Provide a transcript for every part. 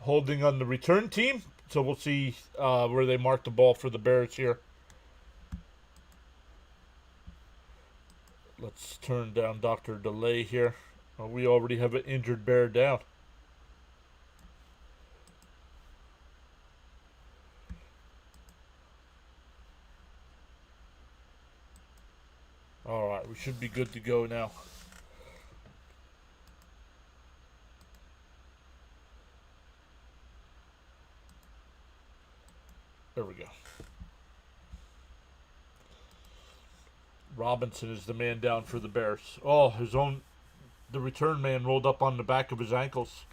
holding on the return team. So we'll see where they mark the ball for the Bears here. Let's turn down Dr. Delay here. We already have an injured Bear down. Alright, we should be good to go now. There we go. Robinson is the man down for the Bears. Oh, the return man rolled up on the back of his ankles.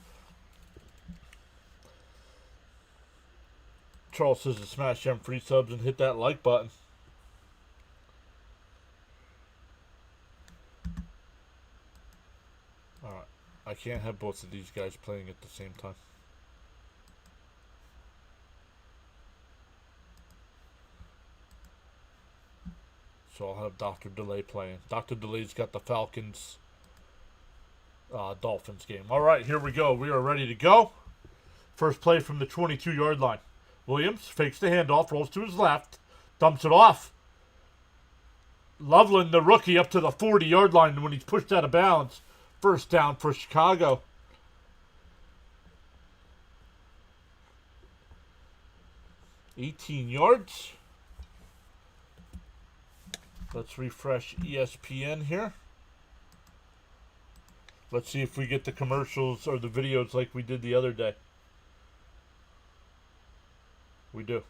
Charles says to smash them free subs and hit that like button. Alright, I can't have both of these guys playing at the same time. So I'll have Dr. Delay playing. Dr. Delay's got the Falcons Dolphins game. All right, here we go. We are ready to go. First play from the 22-yard line. Williams fakes the handoff, rolls to his left, dumps it off. Loveland, the rookie, up to the 40-yard line when he's pushed out of bounds. First down for Chicago. $18 yards. Let's refresh ESPN here. Let's see if we get the commercials or the videos like we did the other day. We do.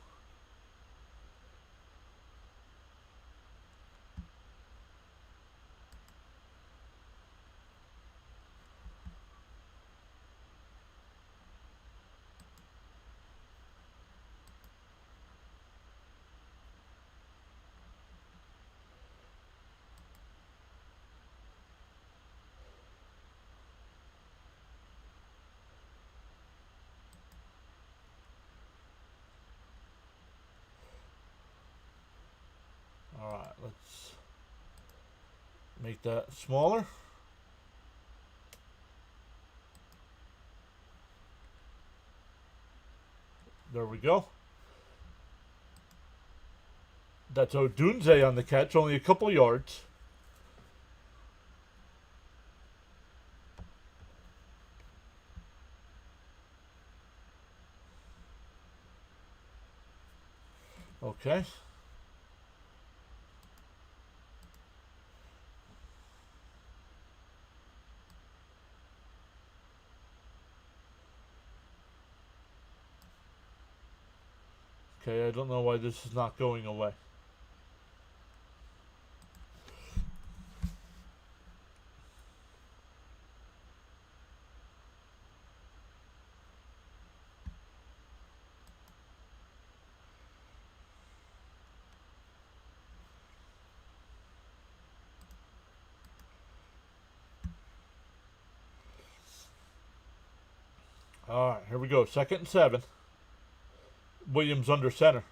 Alright, let's make that smaller. There we go. That's Odunze on the catch, only a couple yards. Okay. Okay, I don't know why this is not going away. Alright, here we go. 2nd and 7. Williams under center.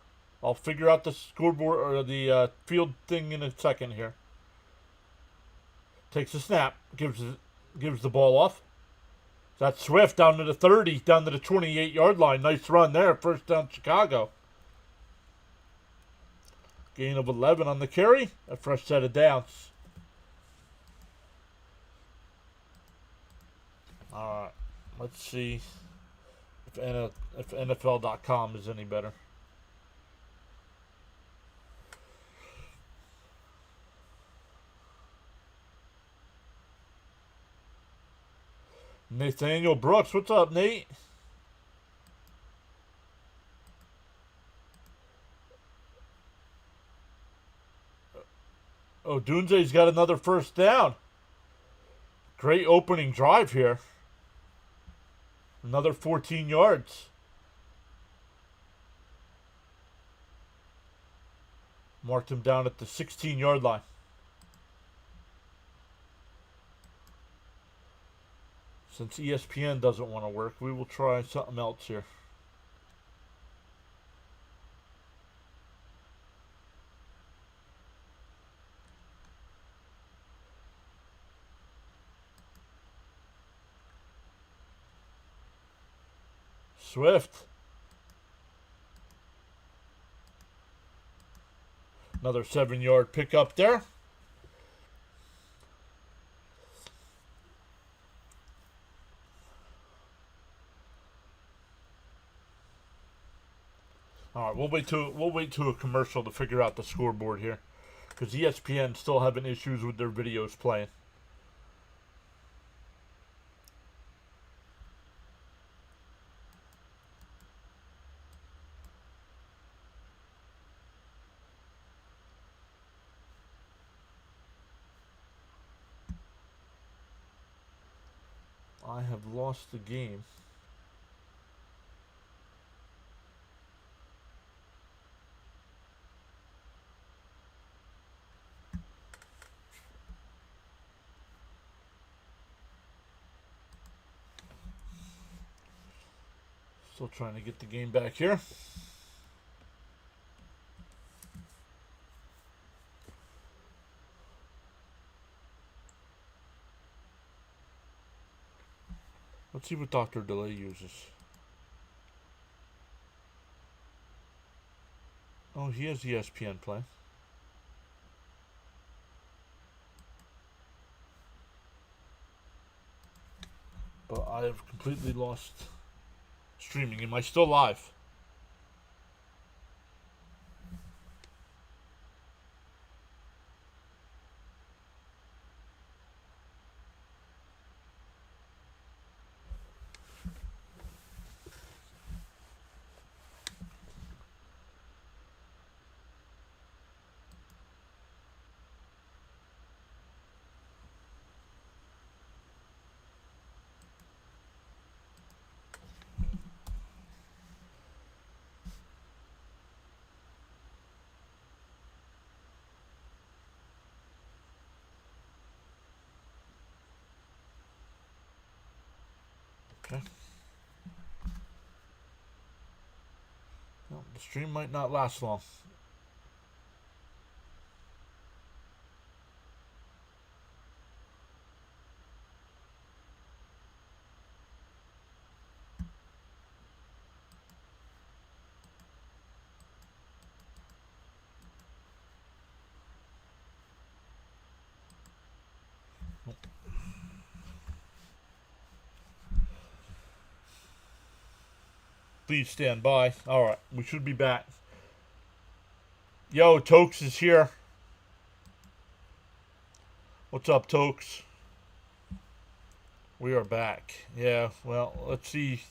I'll figure out the scoreboard or the field thing in a second here. Takes a snap, gives the ball off. That's Swift down to the 30, down to the 28-yard line. Nice run there. First down, Chicago. Gain of 11 on the carry. A fresh set of downs. All right, let's see if NFL.com is any better. Nathaniel Brooks, what's up, Nate? Oh, Dunze's got another first down. Great opening drive here. Another 14 yards. Marked him down at the 16-yard line. Since ESPN doesn't want to work, we will try something else here. Swift. Another 7-yard pickup there. All right, we'll wait to a commercial to figure out the scoreboard here, because ESPN still having issues with their videos playing. I have lost the game. Still trying to get the game back here. Let's see what Dr. Delay uses. Oh, he has ESPN play. But I have completely lost streaming. Am I still live? Okay. Well, the stream might not last long. Please stand by. Alright, we should be back. Yo, Tokes is here. What's up, Tokes? We are back. Yeah, well, let's see.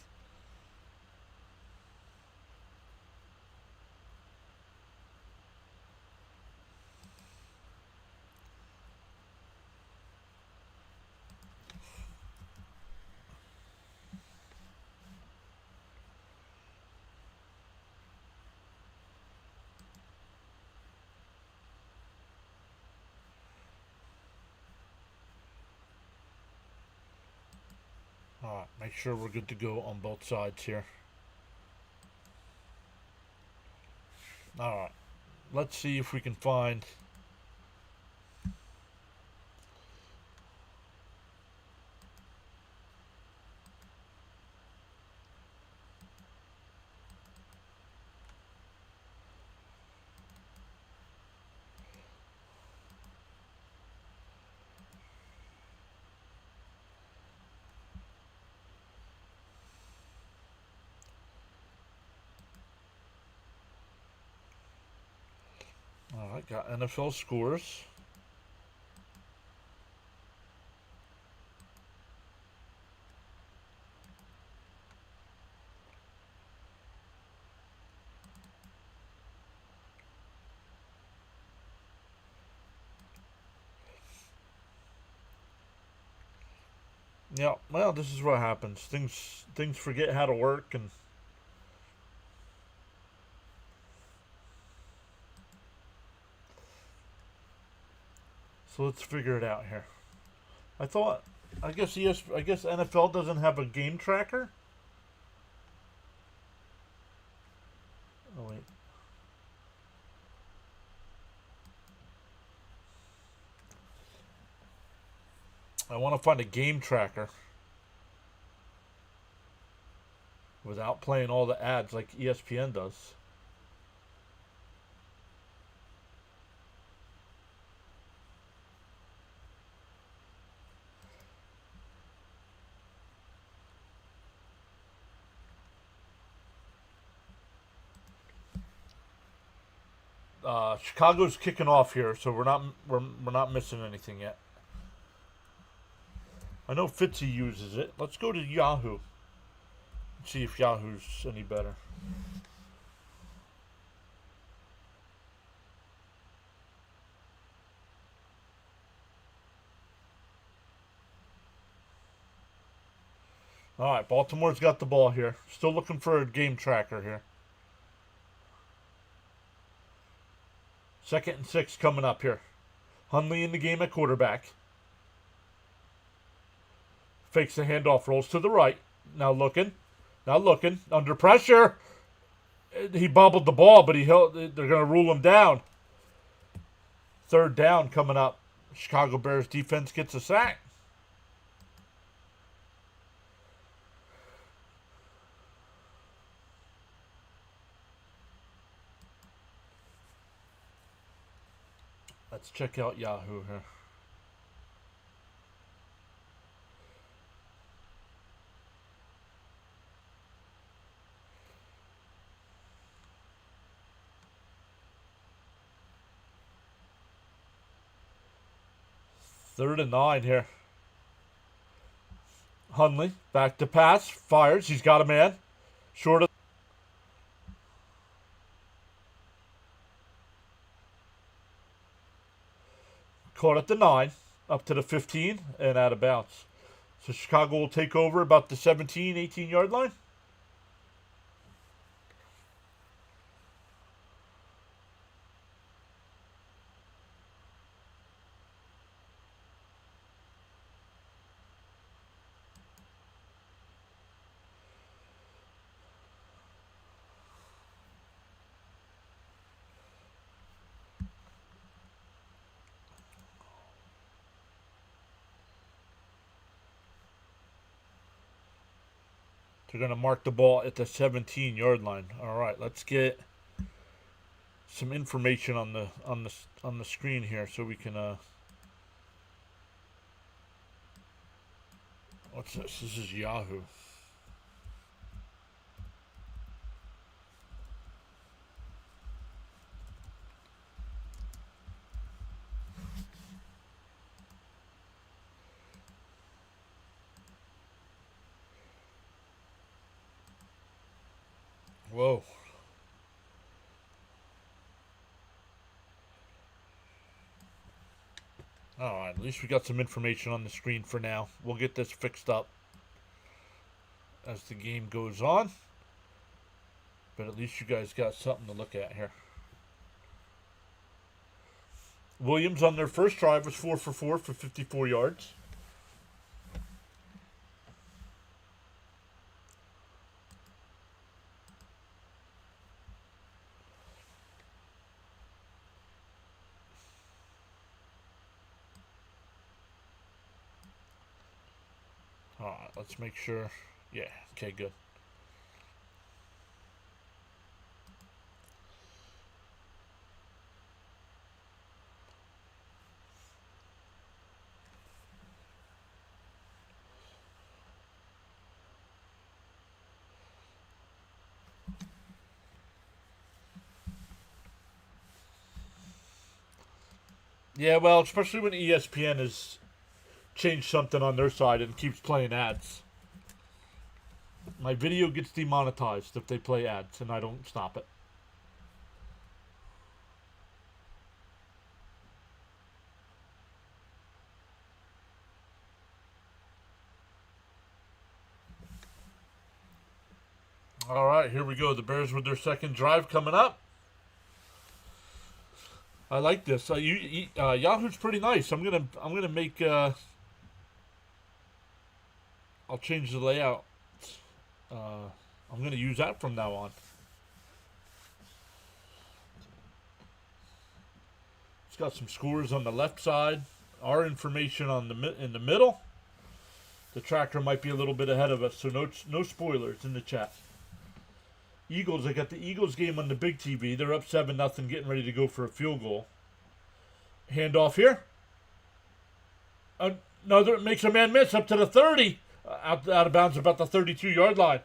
Alright, make sure we're good to go on both sides here. Alright, let's see if we can find... Alright, got NFL scores. Yeah, well, this is what happens. Things forget how to work, and so let's figure it out here. I guess NFL doesn't have a game tracker. Oh wait. I want to find a game tracker. without playing all the ads like ESPN does. Chicago's kicking off here, so we're not missing anything yet. I know Fitzy uses it. Let's go to Yahoo. See if Yahoo's any better. All right, Baltimore's got the ball here. Still looking for a game tracker here. 2nd and 6 coming up here. Hundley in the game at quarterback. Fakes the handoff, rolls to the right. Now looking. Under pressure. He bobbled the ball, but they're going to rule him down. 3rd down coming up. Chicago Bears defense gets a sack. Let's check out Yahoo here. Third and 9 here. Hundley back to pass, fires. He's got a man. Short of. Caught at the 9, up to the 15, and out of bounds. So Chicago will take over about the 17, 18-yard line. They're going to mark the ball at the 17-yard line. All right, let's get some information on the screen here so we can what's this? This is Yahoo. Whoa. Alright, at least we got some information on the screen for now. We'll get this fixed up as the game goes on. But at least you guys got something to look at here. Williams on their first drive was 4 for 4 for 54 yards. Alright, let's make sure. Yeah, okay, good. Yeah, well, especially when ESPN has changed something on their side and keeps playing ads. My video gets demonetized if they play ads and I don't stop it. All right, here we go. The Bears with their second drive coming up. I like this. Yahoo's pretty nice. I'm gonna make. I'll change the layout. I'm gonna use that from now on. It's got some scores on the left side. Our information on in the middle. The tracker might be a little bit ahead of us, so no spoilers in the chat. Eagles, I got the Eagles game on the big TV. They're up 7-0, getting ready to go for a field goal. Handoff here. Another makes a man miss up to the 30. Out of bounds about the 32-yard line.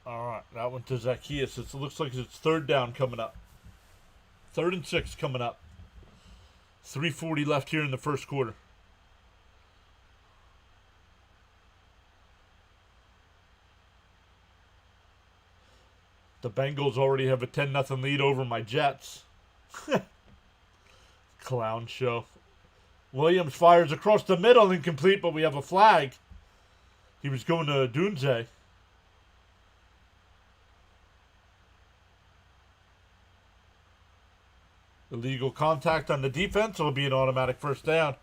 All right, that one to Zacchaeus. It looks like it's third down coming up. 3rd and 6 coming up. 3:40 left here in the first quarter. The Bengals already have a 10-0 lead over my Jets. Clown show. Williams fires across the middle, incomplete, but we have a flag. He was going to Dunze. Illegal contact on the defense. It'll be an automatic first down.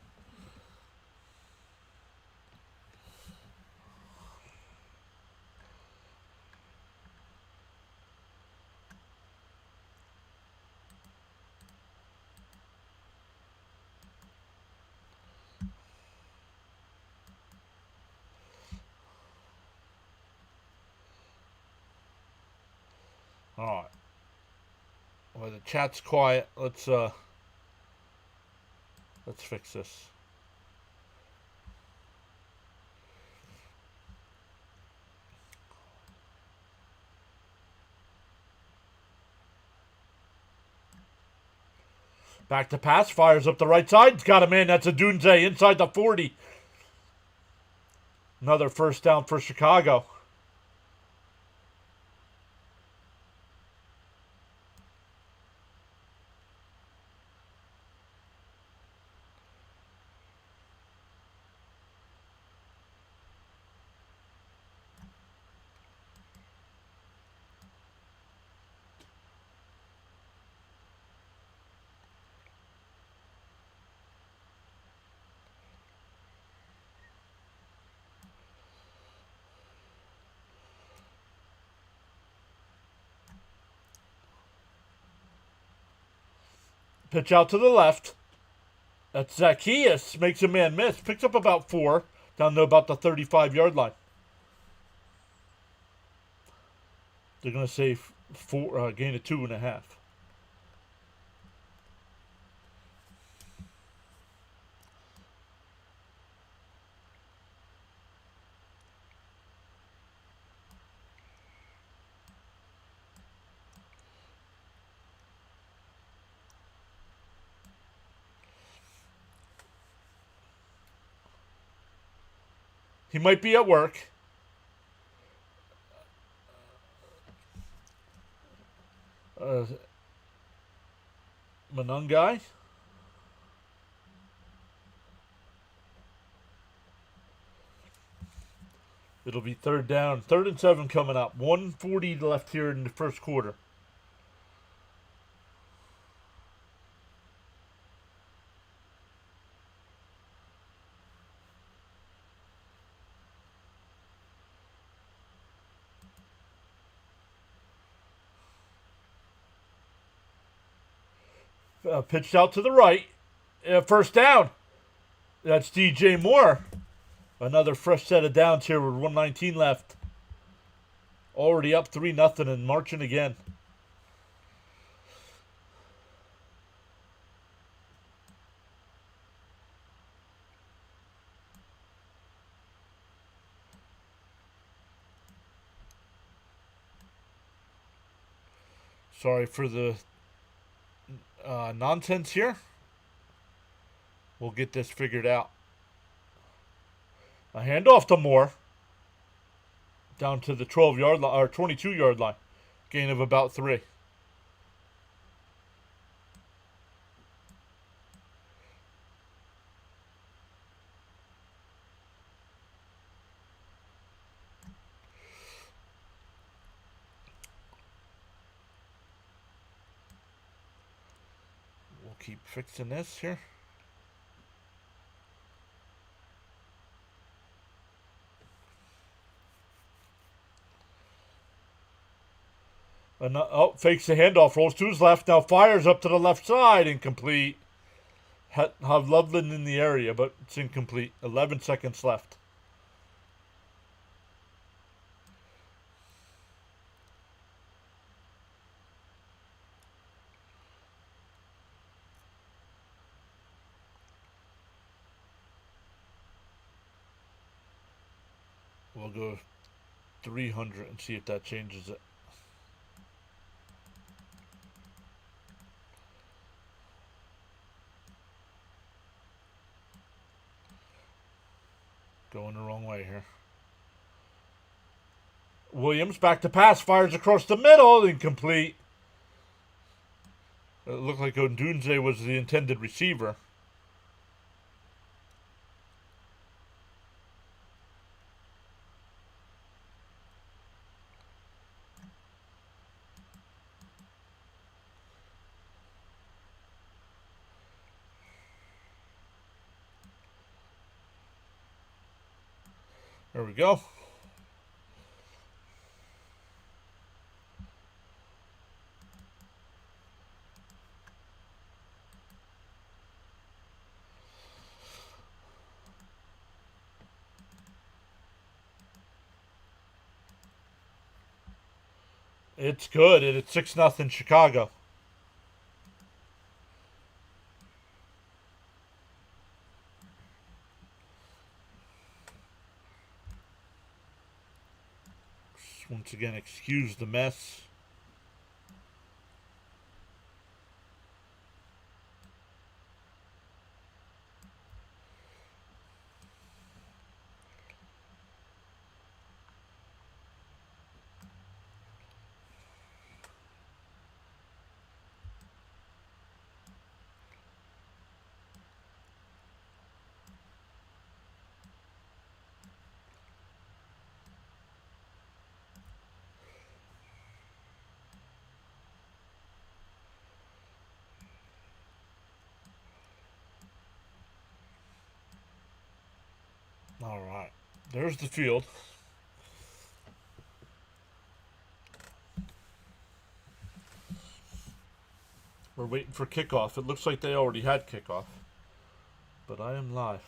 All right. Well, the chat's quiet. Let's fix this. Back to pass, fires up the right side. It's got a man. That's a Dunze inside the 40. Another first down for Chicago. Pitch out to the left. That's Zacchaeus. Makes a man miss. Picks up about 4. Down to about the 35-yard line. They're going to say gain of 2.5. He might be at work. Manungai. It'll be third down. 3rd and 7 coming up. 1:40 left here in the first quarter. Pitched out to the right. First down. That's DJ Moore. Another fresh set of downs here with 1:19 left. Already up 3-0 and marching again. Sorry for the nonsense here. We'll get this figured out. A handoff to Moore. Down to the 12-yard line or 22-yard line. Gain of about 3. keep fixing this here. Oh, fakes the handoff, rolls to his left, now fires up to the left side, incomplete. Have Loveland in the area, but it's incomplete. 11 seconds left. We'll go 300 and see if that changes it. Going the wrong way here. Williams back to pass, fires across the middle, incomplete. It looked like Odunze was the intended receiver. There we go. It's good, and it's 6-0 Chicago. Once again, excuse the mess. All right, there's the field. We're waiting for kickoff. It looks like they already had kickoff, but I am live.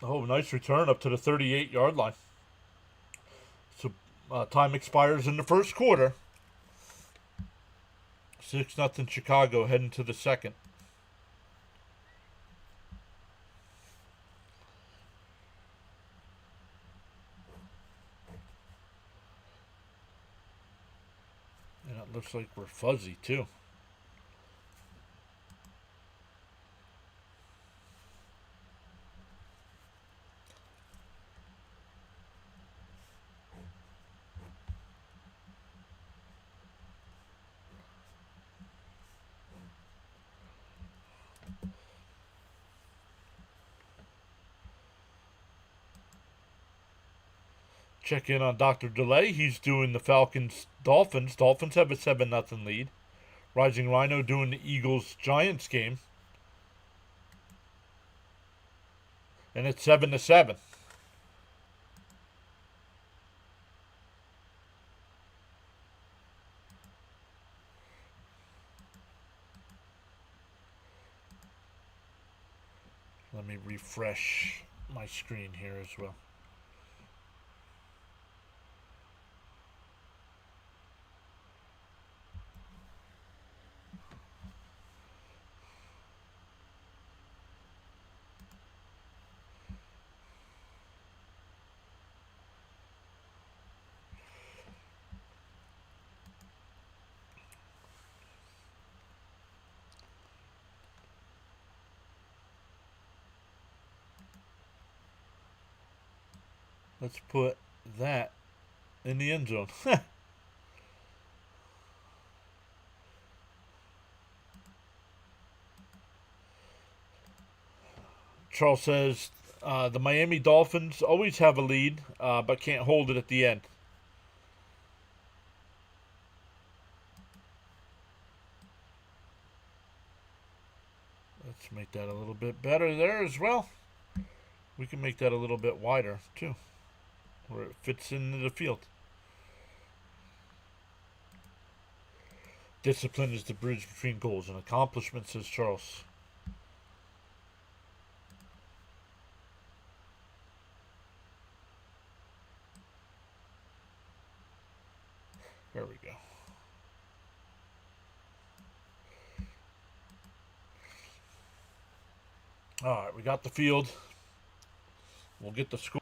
Oh, nice return up to the 38-yard line. So time expires in the first quarter. 6-0 Chicago heading to the second. And it looks like we're fuzzy too. Check in on Dr. DeLay. He's doing the Falcons-Dolphins. Dolphins have a 7-0 lead. Rising Rhino doing the Eagles-Giants game. And it's 7-7. Let me refresh my screen here as well. Let's put that in the end zone. Charles says The Miami Dolphins always have a lead, but can't hold it at the end. Let's make that a little bit better there as well. We can make that a little bit wider too, where it fits into the field. Discipline is the bridge between goals and accomplishments, says Charles. There we go. All right, we got the field. We'll get the score.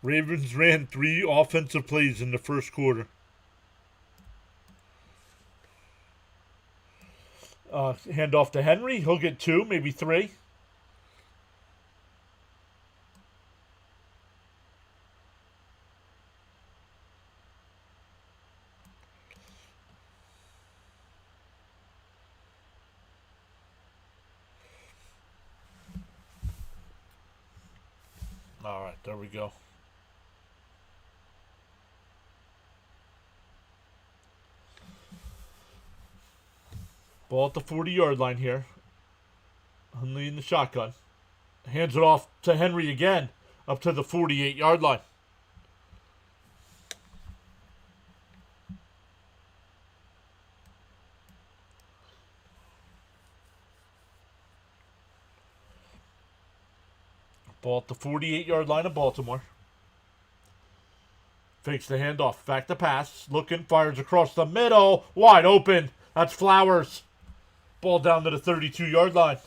Ravens ran 3 offensive plays in the first quarter. Hand off to Henry. He'll get 2, maybe 3. All right, there we go. Ball at the 40-yard line here. Hundley in the shotgun. Hands it off to Henry again, up to the 48-yard line. Ball at the 48-yard line of Baltimore. Fakes the handoff. Back to pass. Looking. Fires across the middle. Wide open. That's Flowers. Ball down to the 32-yard line.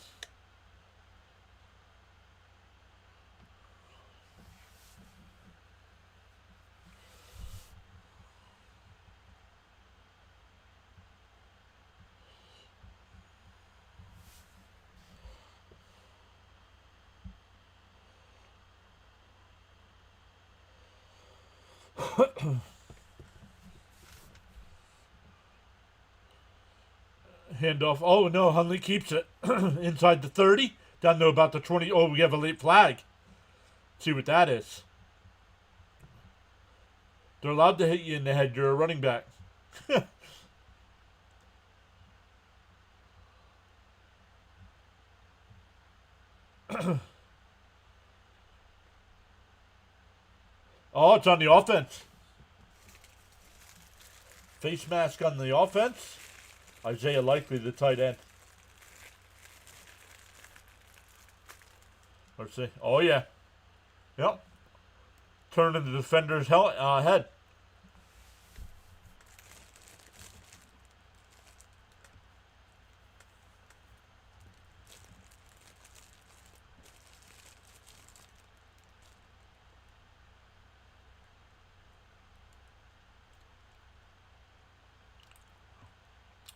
Handoff. Oh, no. Hundley keeps it inside the 30. Down to about the 20. Oh, we have a late flag. See what that is. They're allowed to hit you in the head. You're a running back. Oh, it's on the offense. Face mask on the offense. Isaiah Likely, the tight end. Let's see. Oh, yeah. Yep. Turning the defender's head.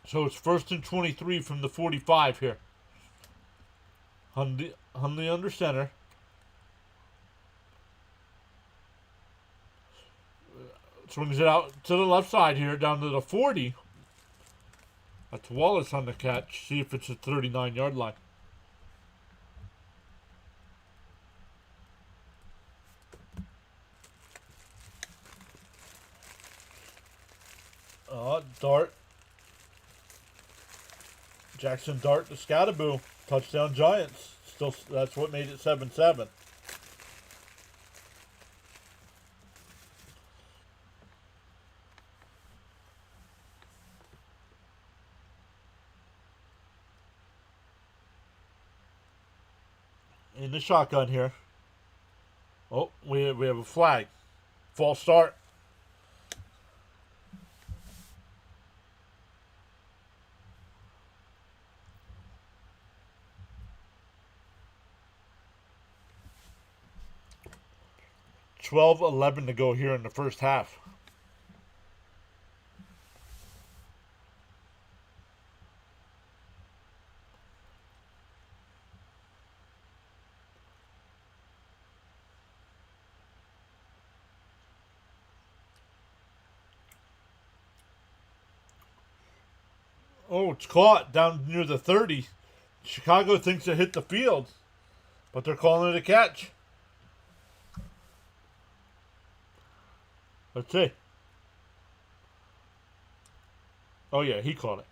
So it's 1st and 23 from the 45 here. Hundley under center. Swings it out to the left side here, down to the 40. That's Wallace on the catch. See if it's a 39-yard line. Dart. Jackson Dart to Scattaboo. Touchdown Giants. Still, that's what made it 7-7. In the shotgun here. Oh, we have a flag. False start. $12-11 to go here in the first half. Oh, it's caught down near the 30. Chicago thinks it hit the field, but they're calling it a catch. Let's see. Oh, yeah, he caught it.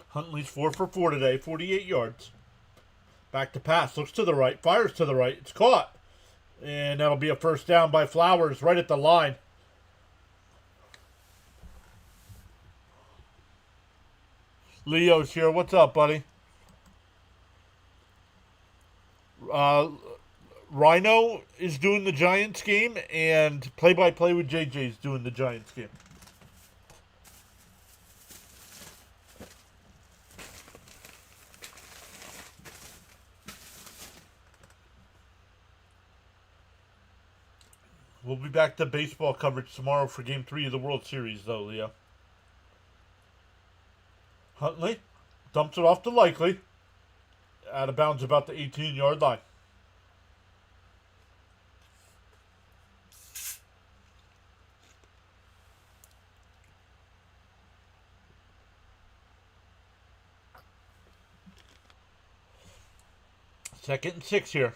Huntley's 4 for 4 today, 48 yards. Back to pass, looks to the right, fires to the right. It's caught. And that'll be a first down by Flowers right at the line. Leo's here. What's up, buddy? Rhino is doing the Giants game, and play-by-play with JJ is doing the Giants game. We'll be back to baseball coverage tomorrow for Game 3 of the World Series, though, Leo. Huntley dumps it off to Likely. Out of bounds about the 18-yard line. Second and 6 here.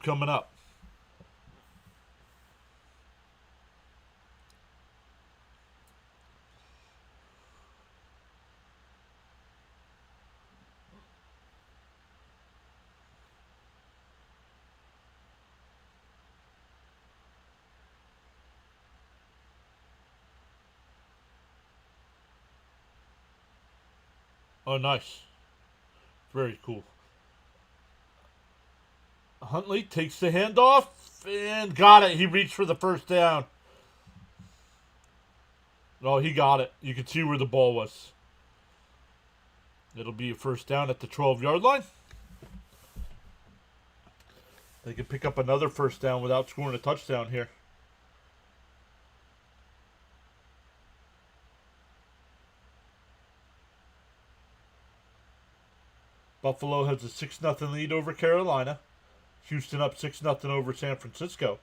Coming up. Oh, nice. Very cool. Huntley takes the handoff and got it. He reached for the first down. Oh, he got it. You can see where the ball was. It'll be a first down at the 12-yard line. They can pick up another first down without scoring a touchdown here. Buffalo has a 6-0 lead over Carolina. Houston up 6-0 over San Francisco.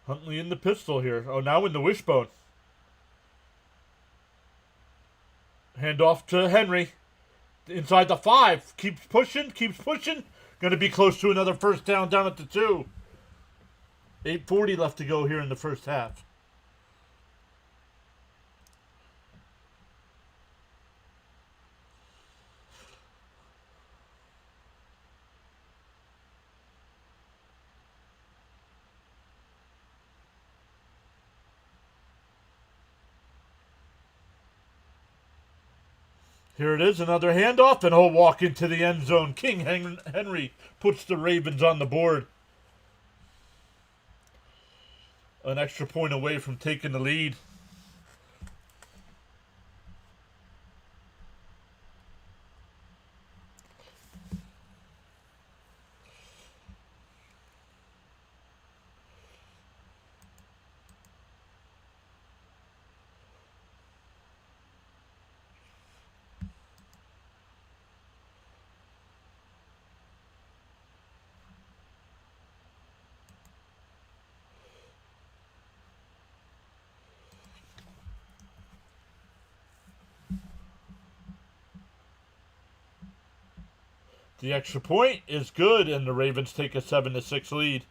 Huntley in the pistol here. Oh, now in the wishbone. Hand off to Henry. Inside the 5. Keeps pushing. Going to be close to another first down at the 2. 8:40 left to go here in the first half. Here it is, another handoff, and he'll walk into the end zone. King Henry puts the Ravens on the board. An extra point away from taking the lead. The extra point is good, and the Ravens take a 7-6 lead.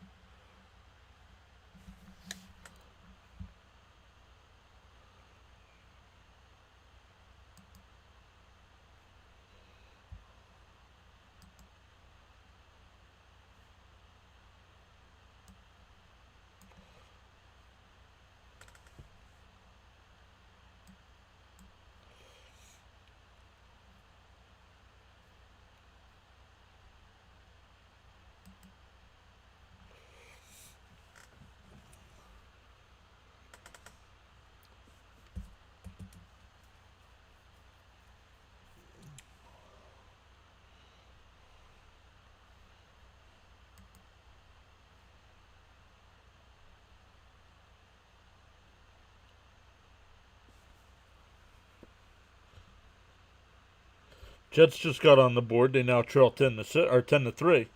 Jets just got on the board. They now trail 10-3.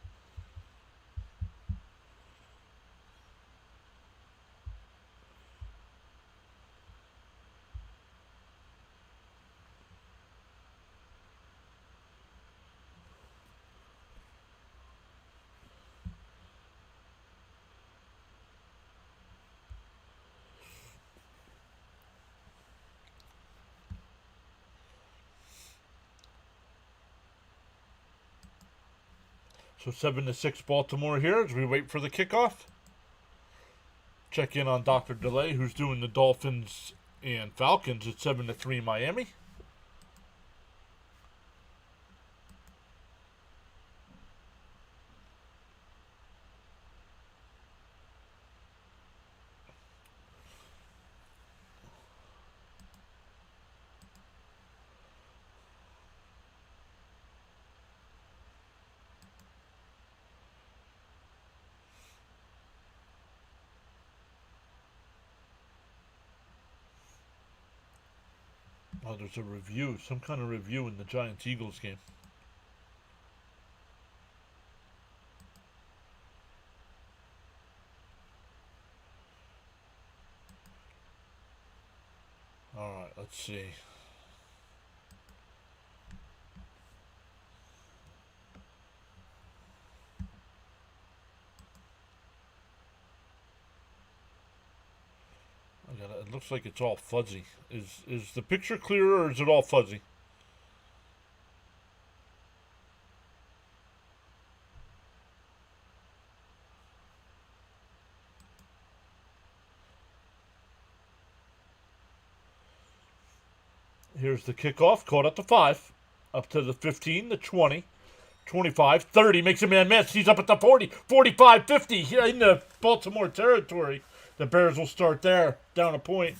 So 7-6 Baltimore here as we wait for the kickoff. Check in on Dr. DeLay, who's doing the Dolphins and Falcons at 7-3 Miami. Oh, there's a review, some kind of review in the Giants-Eagles game. All right, let's see. It looks like it's all fuzzy. Is the picture clearer or is it all fuzzy? Here's the kickoff. Caught up to 5. Up to the 15, the 20, 25, 30. Makes a man miss. He's up at the 40, 45, 50. Here in the Baltimore territory. The Bears will start there. Down a point.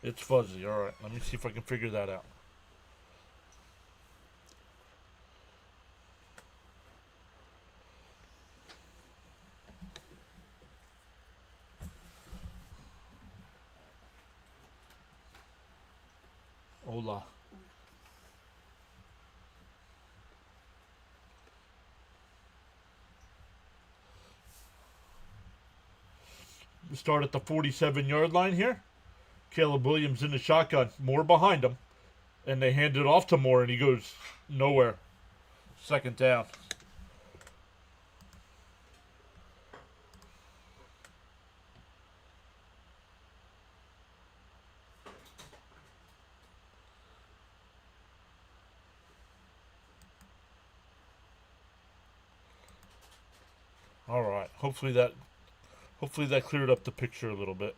It's fuzzy. All right. Let me see if I can figure that out. Hola. We start at the 47-yard line here. Caleb Williams in the shotgun. Moore behind him. And they hand it off to Moore, and he goes nowhere. Second down. All right. Hopefully that cleared up the picture a little bit.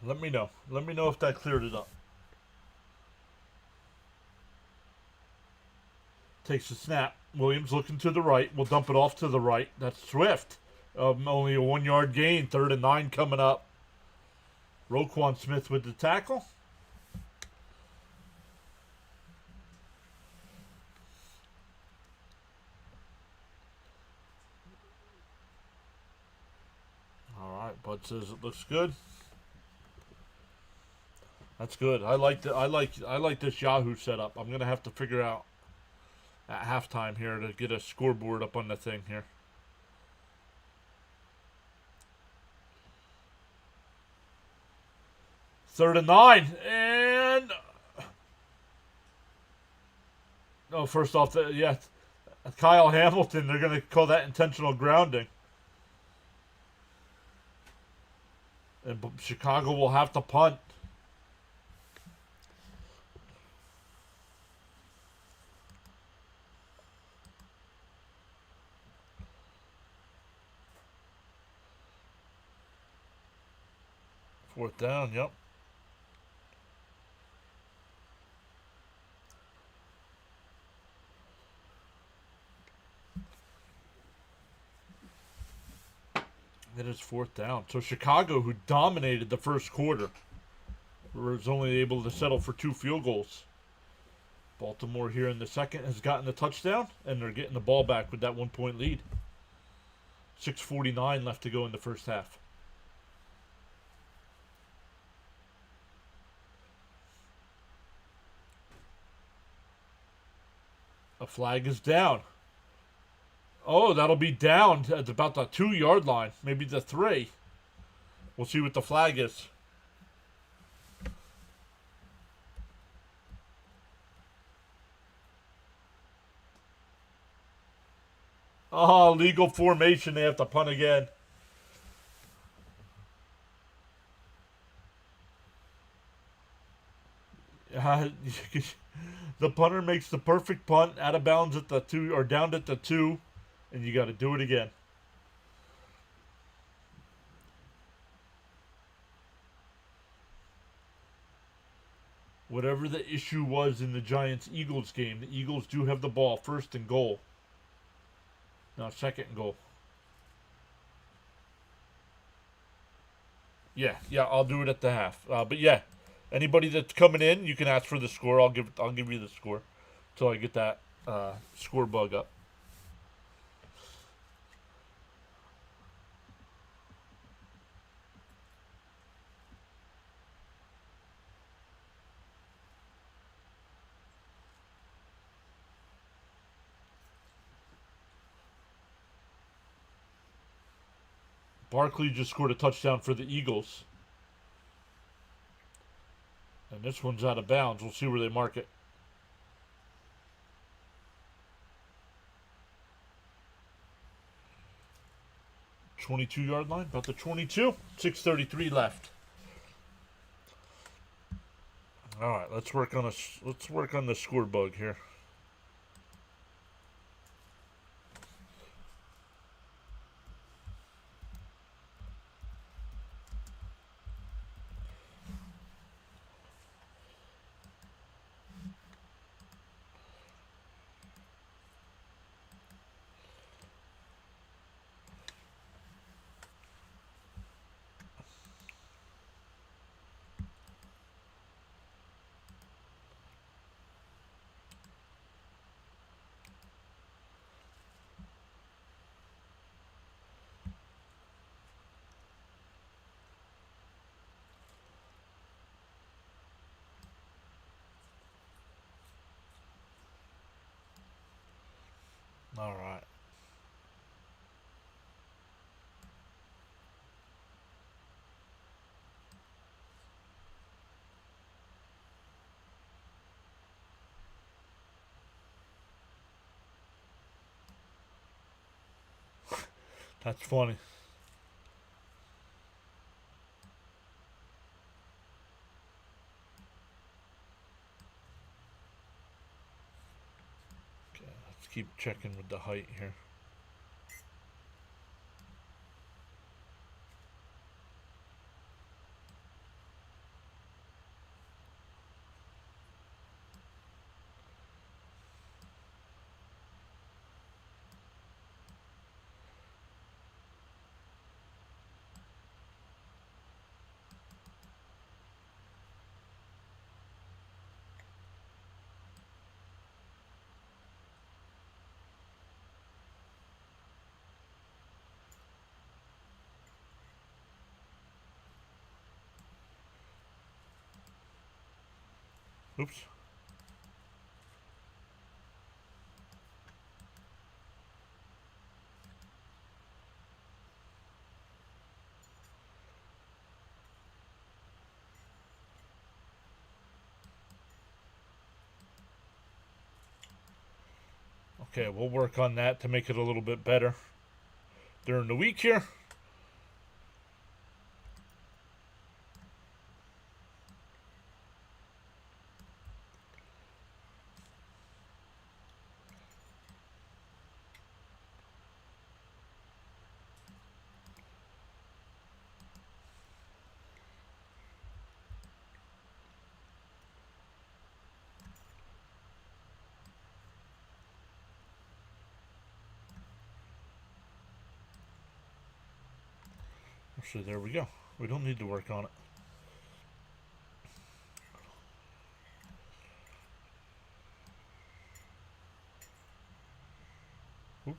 Let me know. Let me know if that cleared it up. Takes a snap. Williams looking to the right. We'll dump it off to the right. That's Swift. Only a 1-yard gain. 3rd and 9 coming up. Roquan Smith with the tackle. All right. Bud says it looks good. That's good. I like this Yahoo setup. I'm gonna have to figure out at halftime here to get a scoreboard up on the thing here. Third and 9, and first off, Kyle Hamilton. They're gonna call that intentional grounding, and Chicago will have to punt. Fourth down, yep. It is fourth down. So Chicago, who dominated the first quarter, was only able to settle for 2 field goals. Baltimore here in the second has gotten the touchdown, and they're getting the ball back with that 1-point lead. 6:49 left to go in the first half. A flag is down. Oh, that'll be down at about the 2-yard line. Maybe the 3. We'll see what the flag is. Oh, legal formation. They have to punt again. The punter makes the perfect punt out of bounds at the 2 or down at the 2, and you got to do it again. Whatever the issue was in the Giants-Eagles game, the Eagles do have the ball, 1st and goal. Now 2nd and goal. Yeah, I'll do it at the half. But yeah, anybody that's coming in, you can ask for the score. I'll give you the score until I get that score bug up. Barkley just scored a touchdown for the Eagles. And this one's out of bounds. We'll see where they mark it. .22-yard line, about the 22. 6:33 left. All right, let's work on the score bug here. All right. That's funny. Okay, let's keep checking with the height here. Oops. Okay, we'll work on that to make it a little bit better during the week here. So there we go. We don't need to work on it. Oops.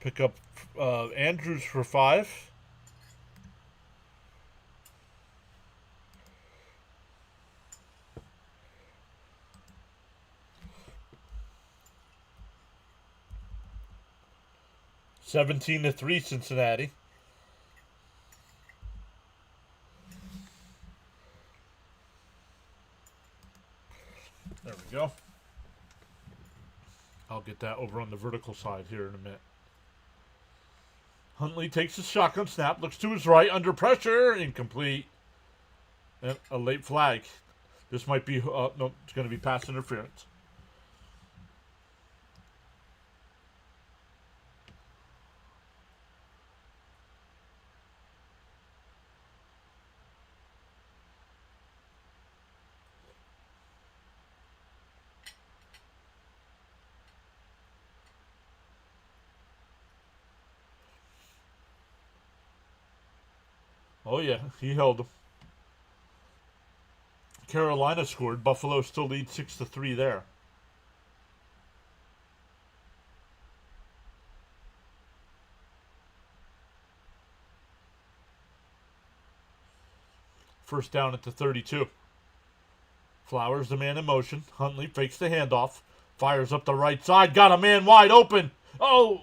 Pick up Andrews for 5. 17-3 Cincinnati. There we go. I'll get that over on the vertical side here in a minute. Huntley takes a shotgun snap, looks to his right, under pressure, incomplete. And a late flag. This might be, no, it's going to be pass interference. Oh, yeah, he held him. Carolina scored. Buffalo still leads 6-3 there. First down at the 32. Flowers, the man in motion. Huntley fakes the handoff. Fires up the right side. Got a man wide open. Oh!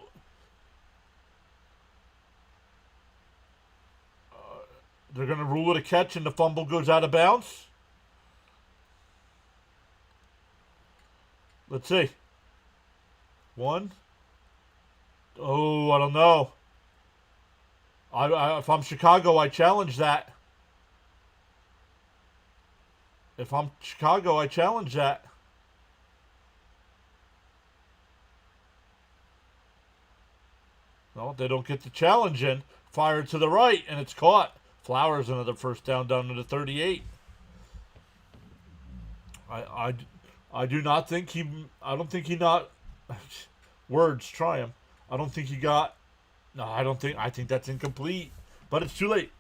They're going to rule it a catch and the fumble goes out of bounds. Let's see. One. Oh, I don't know. If I'm Chicago, I challenge that. If I'm Chicago, I challenge that. No, they don't get the challenge in. Fired to the right, and it's caught. Flowers another first down to the 38. I do not think he. I don't think he not. Words try him. I don't think he got. No, I don't think. I think that's incomplete. But it's too late.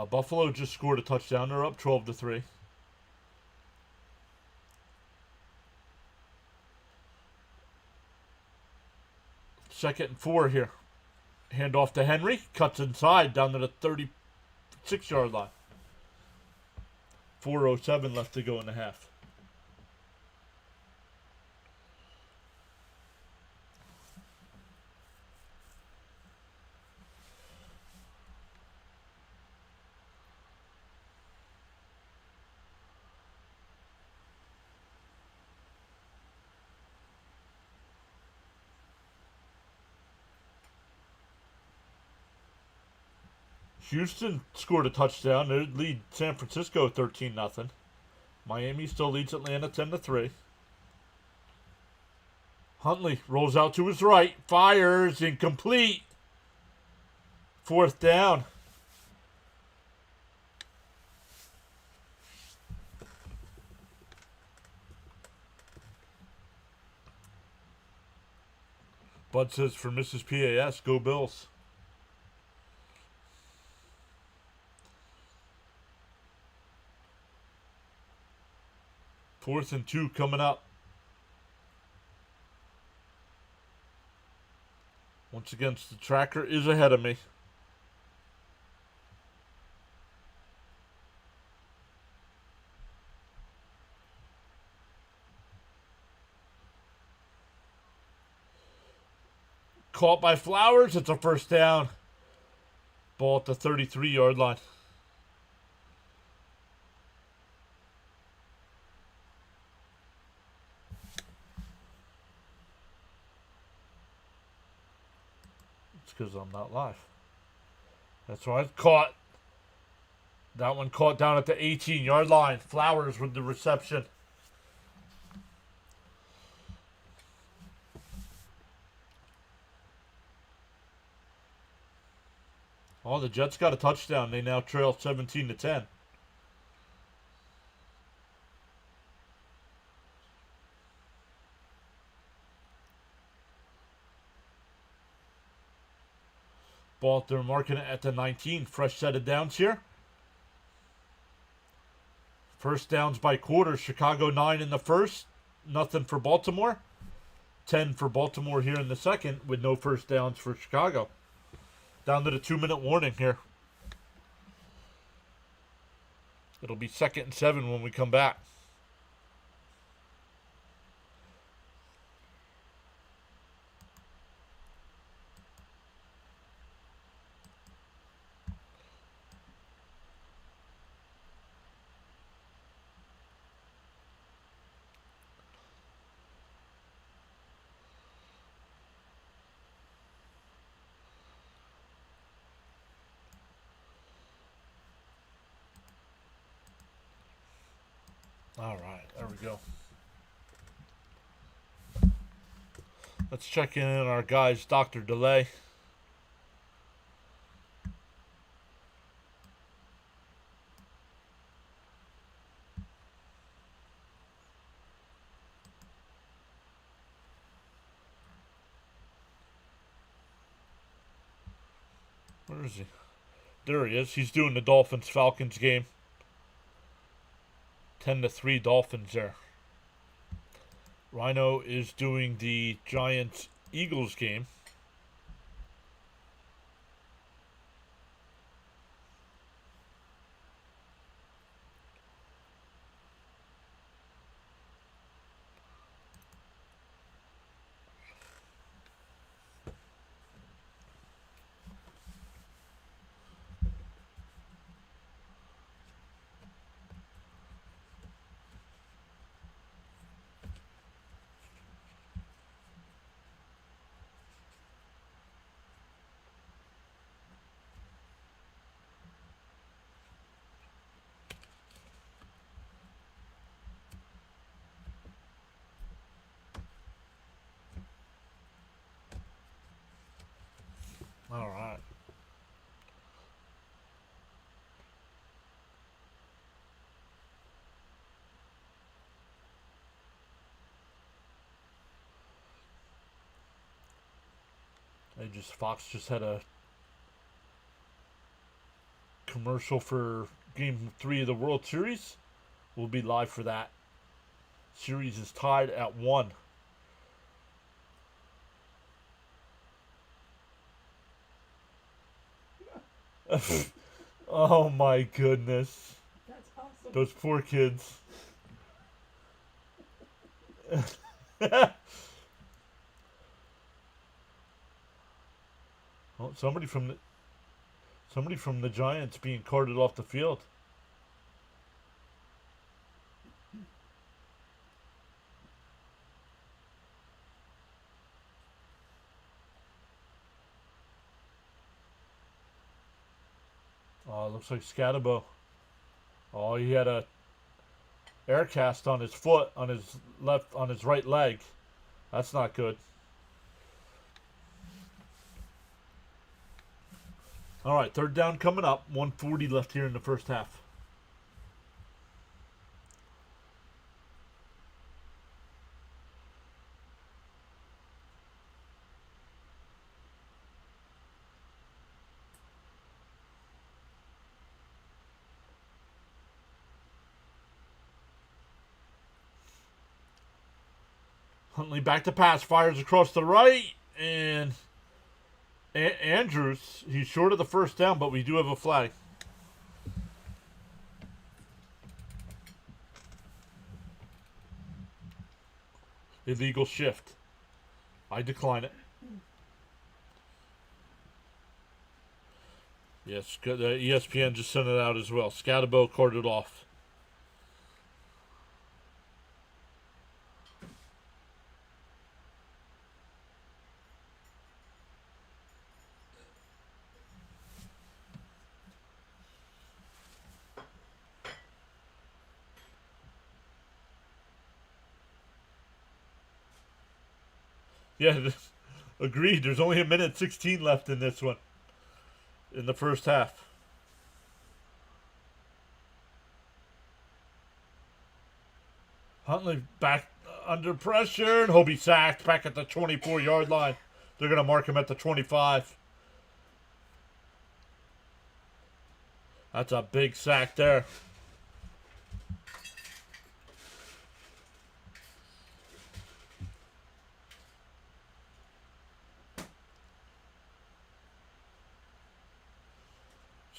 Buffalo just scored a touchdown. They're up 12-3. Second and 4 here. Hand off to Henry. Cuts inside down to the 36-yard line. 4:07 left to go in the half. Houston scored a touchdown. They lead San Francisco 13-0. Miami still leads Atlanta 10-3. Huntley rolls out to his right. Fires. Incomplete. Fourth down. Bud says for Mrs. PAS, go Bills. Fourth and 2 coming up. Once again, the tracker is ahead of me. Caught by Flowers. It's a first down. Ball at the 33-yard line. Because I'm not live. That's why it's caught. That one caught down at the 18-yard line. Flowers with the reception. Oh, the Jets got a touchdown. They now trail 17-10. Ball, they're marking it at the 19. Fresh set of downs here. First downs by quarter. Chicago 9 in the first. Nothing for Baltimore. 10 for Baltimore here in the second with no first downs for Chicago. Down to the 2-minute warning here. It'll be 2nd and 7 when we come back. All right, there we go. Let's check in on our guy's Dr. Delay. Where is he? There he is. He's doing the Dolphins-Falcons game. 10-3 Dolphins there. Rhino is doing the Giants-Eagles game. All right. Fox just had a commercial for Game 3 of the World Series. We'll be live for that. Series is tied at 1. Oh my goodness. That's awesome. Those poor kids. Oh, somebody from the Giants being carted off the field. Oh, looks like Scatabo. Oh, he had a air cast on his foot, on his right leg. That's not good. All right, 3rd down coming up. 1:40 left here in the first half. Huntley back to pass, fires across the right, and Andrews, he's short of the first down, but we do have a flag. Illegal shift. I decline it. Yes, ESPN just sent it out as well. Scatabo carded off. Yeah, agreed. There's only 1:16 left in this one. In the first half. Huntley back under pressure, and he'll be sacked back at the 24-yard line. They're going to mark him at the 25. That's a big sack there.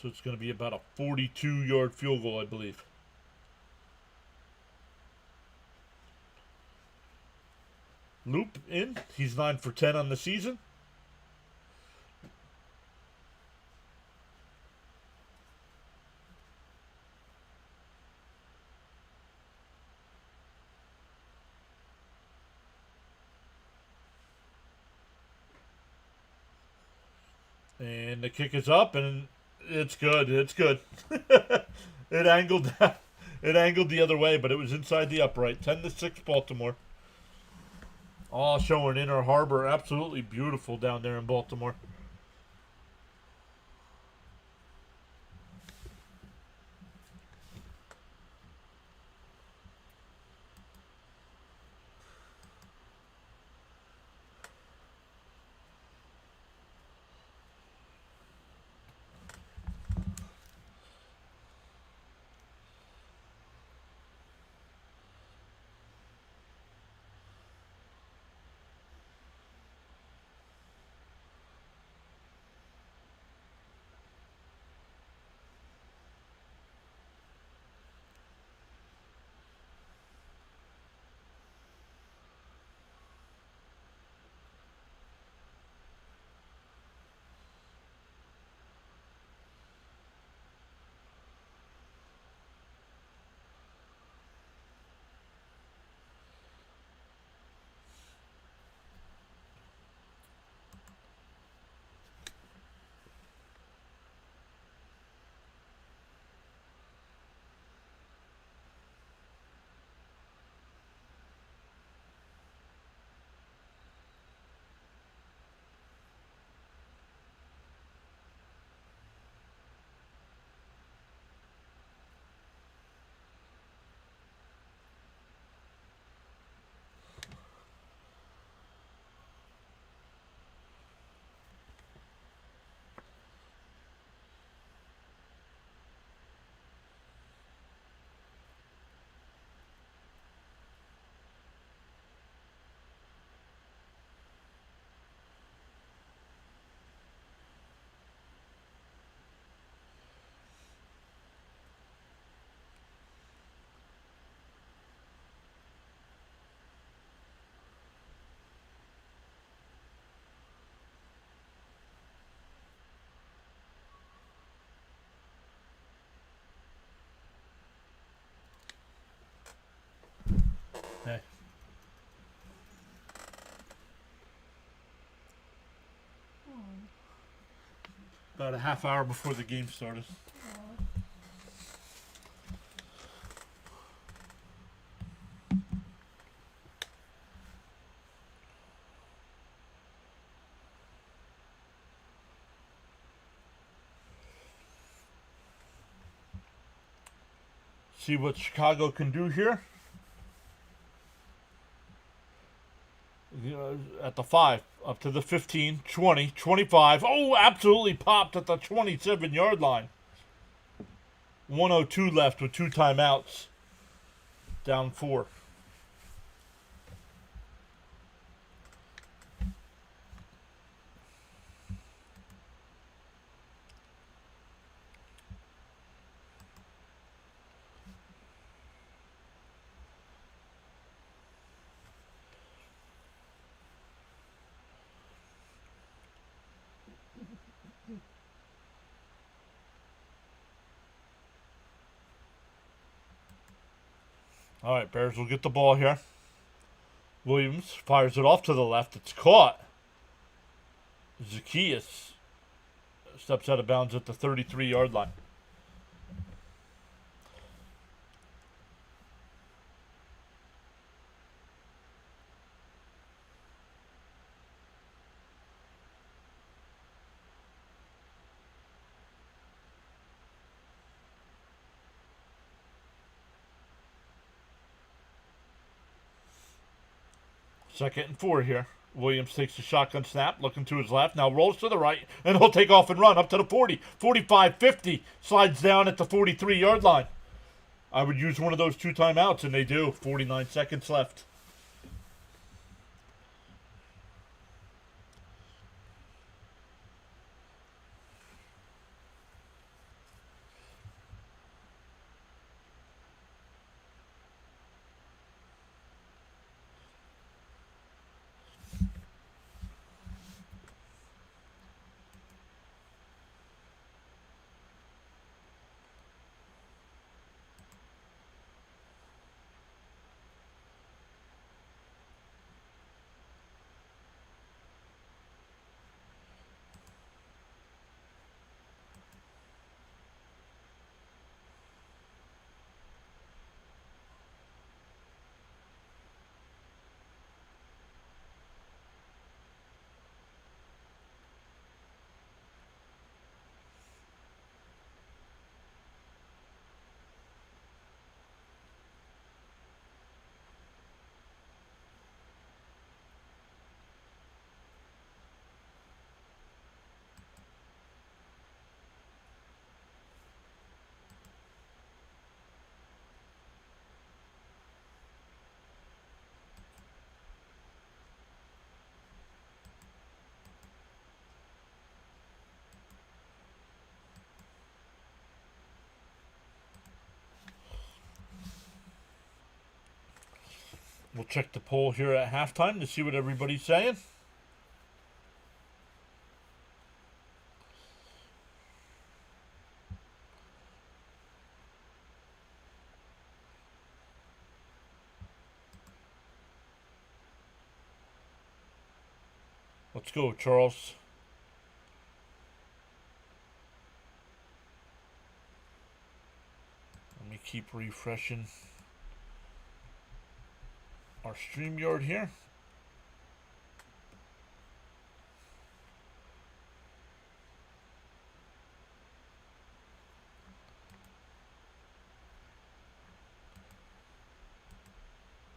So it's going to be about a 42-yard field goal, I believe. Loop in. He's 9 for 10 on the season. And the kick is up, and it's good. It's good. It angled. It angled the other way, but it was inside the upright. 10-6 Baltimore. All showing Inner Harbor. Absolutely beautiful down there in Baltimore. Hey. About a half hour before the game started. See what Chicago can do here. At the 5, up to the 15, 20, 25. Oh, absolutely popped at the 27-yard line. 1:02 left with 2 timeouts. Down 4. All right, Bears will get the ball here. Williams fires it off to the left. It's caught. Zacchaeus steps out of bounds at the 33-yard line. Second and 4 here. Williams takes the shotgun snap, looking to his left, now rolls to the right, and he'll take off and run up to the 40, 45, 50, slides down at the 43-yard line. I would use one of those 2 timeouts, and they do. 49 seconds left. We'll check the poll here at halftime to see what everybody's saying. Let's go, Charles. Let me keep refreshing our StreamYard here.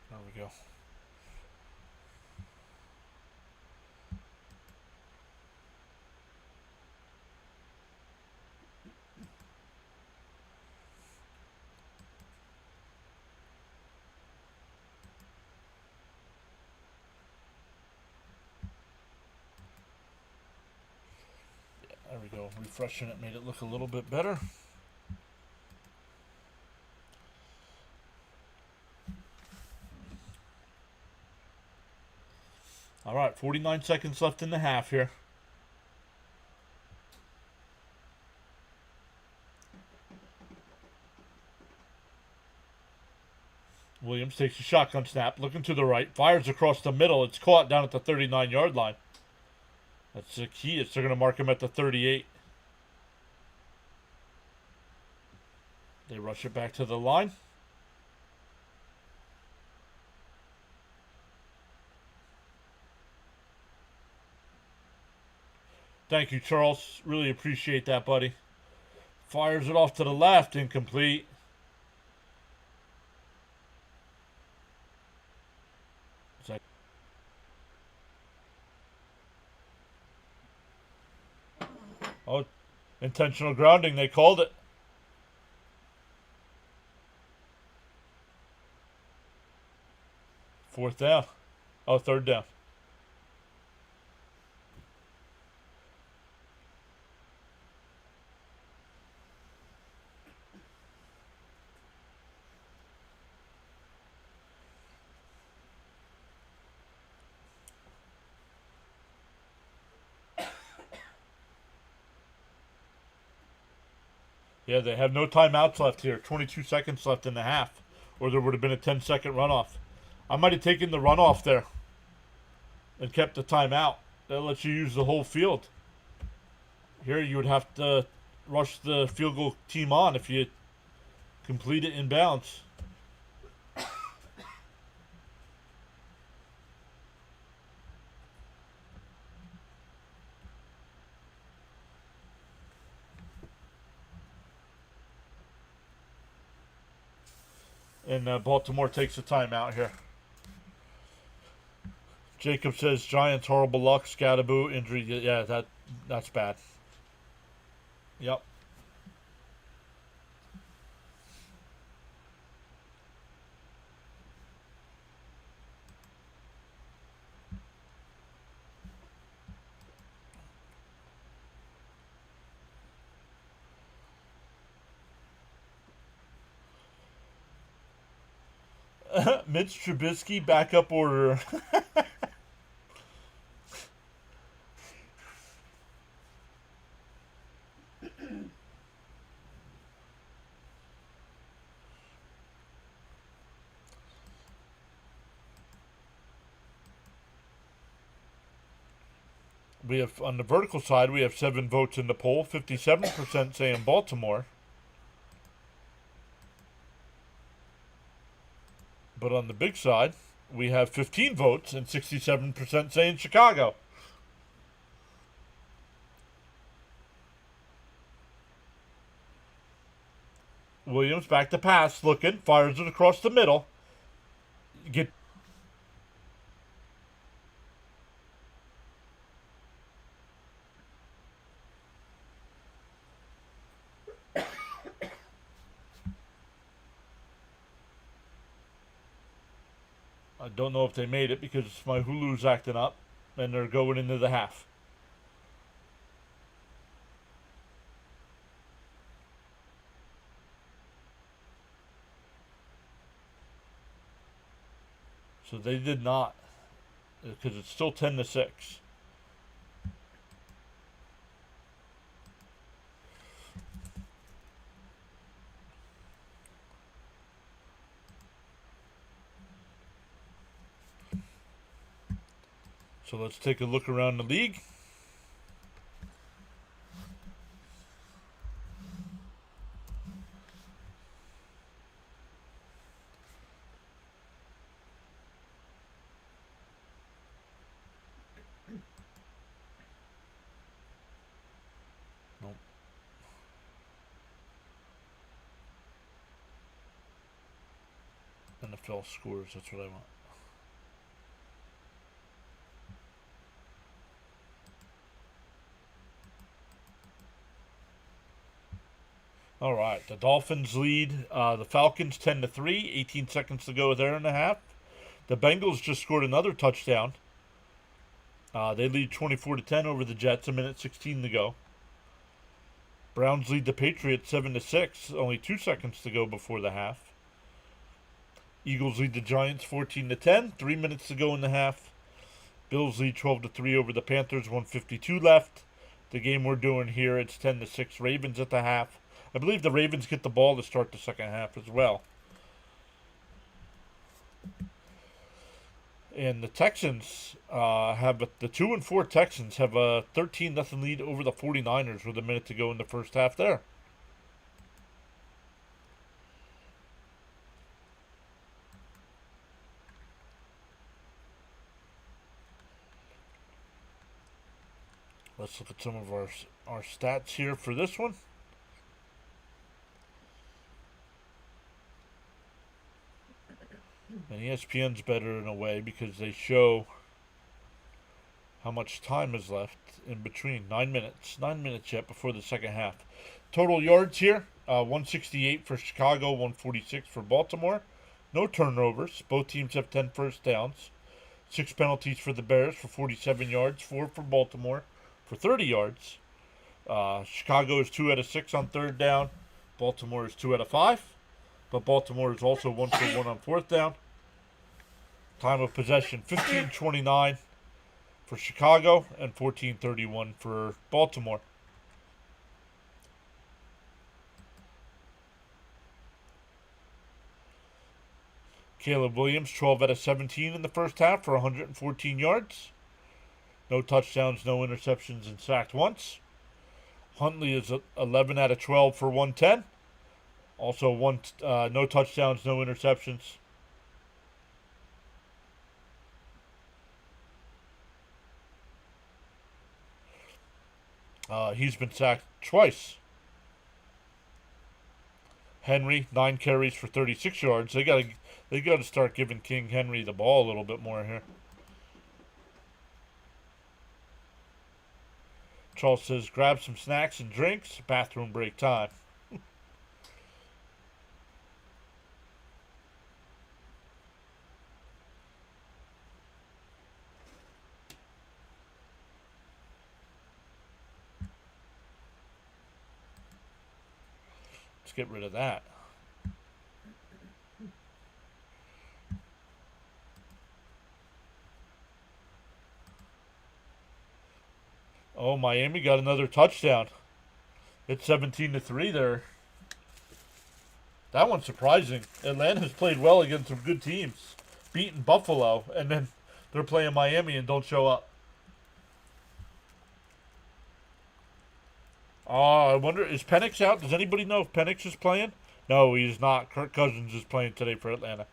There we go. There we go. Refreshing it made it look a little bit better. All right, 49 seconds left in the half here. Williams takes a shotgun snap, looking to the right, fires across the middle. It's caught down at the 39-yard line. That's the key. They're going to mark him at the 38. They rush it back to the line. Thank you, Charles. Really appreciate that, buddy. Fires it off to the left. Incomplete. Oh, intentional grounding. They called it. Fourth down. Oh, third down. Yeah, they have no timeouts left here. 22 seconds left in the half. Or there would have been a 10-second runoff. I might have taken the runoff there and kept the timeout. That lets you use the whole field. Here you would have to rush the field goal team on if you complete it in bounds. And Baltimore takes a timeout here. Jacob says Giants horrible luck, Scadaboo injury. Yeah, that's bad. Yep. Mitch Trubisky backup order. We have, on the vertical side, we have 7 votes in the poll. 57% saying Baltimore. But on the big side, we have 15 votes and 67% saying Chicago. Williams back to pass, looking, fires it across the middle. I don't know if they made it because my Hulu's acting up and they're going into the half. So they did not, because it's still 10-6. So let's take a look around the league. Nope. NFL scores, that's what I want. All right, the Dolphins lead the Falcons 10-3, 18 seconds to go there and a half. The Bengals just scored another touchdown. They lead 24-10 over the Jets, a minute 16 to go. Browns lead the Patriots 7-6, only 2 seconds to go before the half. Eagles lead the Giants 14-10, 3 minutes to go in the half. Bills lead 12-3 over the Panthers, 152 left. The game we're doing here, it's 10-6 Ravens at the half. I believe the Ravens get the ball to start the second half as well. And the Texans have the 2-4 Texans have a 13-0 lead over the 49ers with a minute to go in the first half there. Let's look at some of our stats here for this one. And ESPN's better in a way because they show how much time is left in between. 9 minutes. 9 minutes yet before the second half. Total yards here, 168 for Chicago, 146 for Baltimore. No turnovers. Both teams have 10 first downs. 6 penalties for the Bears for 47 yards. 4 for Baltimore for 30 yards. Chicago is 2 out of 6 on third down. Baltimore is 2 out of 5. But Baltimore is also 1 for 1 on fourth down. Time of possession, 15:29 for Chicago and 14:31 for Baltimore. Caleb Williams, 12 out of 17 in the first half for 114 yards. No touchdowns, no interceptions, and sacked once. Huntley is 11 out of 12 for 110. Also, no touchdowns, no interceptions. He's been sacked twice. Henry, 9 carries for 36 yards. They got to start giving King Henry the ball a little bit more here. Charles says, grab some snacks and drinks. Bathroom break time. Let's get rid of that. Oh, Miami got another touchdown. It's 17-3 there. That one's surprising. Atlanta's played well against some good teams. Beating Buffalo, and then they're playing Miami and don't show up. I wonder, is Penix out? Does anybody know if Penix is playing? No, he's not. Kirk Cousins is playing today for Atlanta.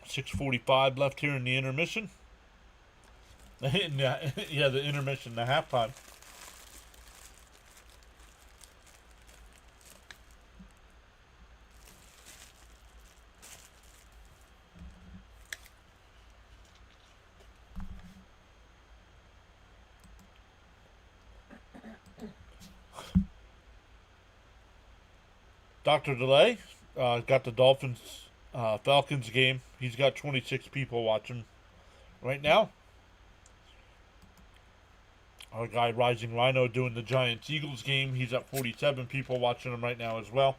$6:45 left here in the intermission. Yeah, the intermission, the halftime. Dr. Delay, Got the Dolphins Falcons game. He's got 26 people watching right now. Our guy Rising Rhino doing the Giants Eagles game. He's at 47 people watching him right now as well.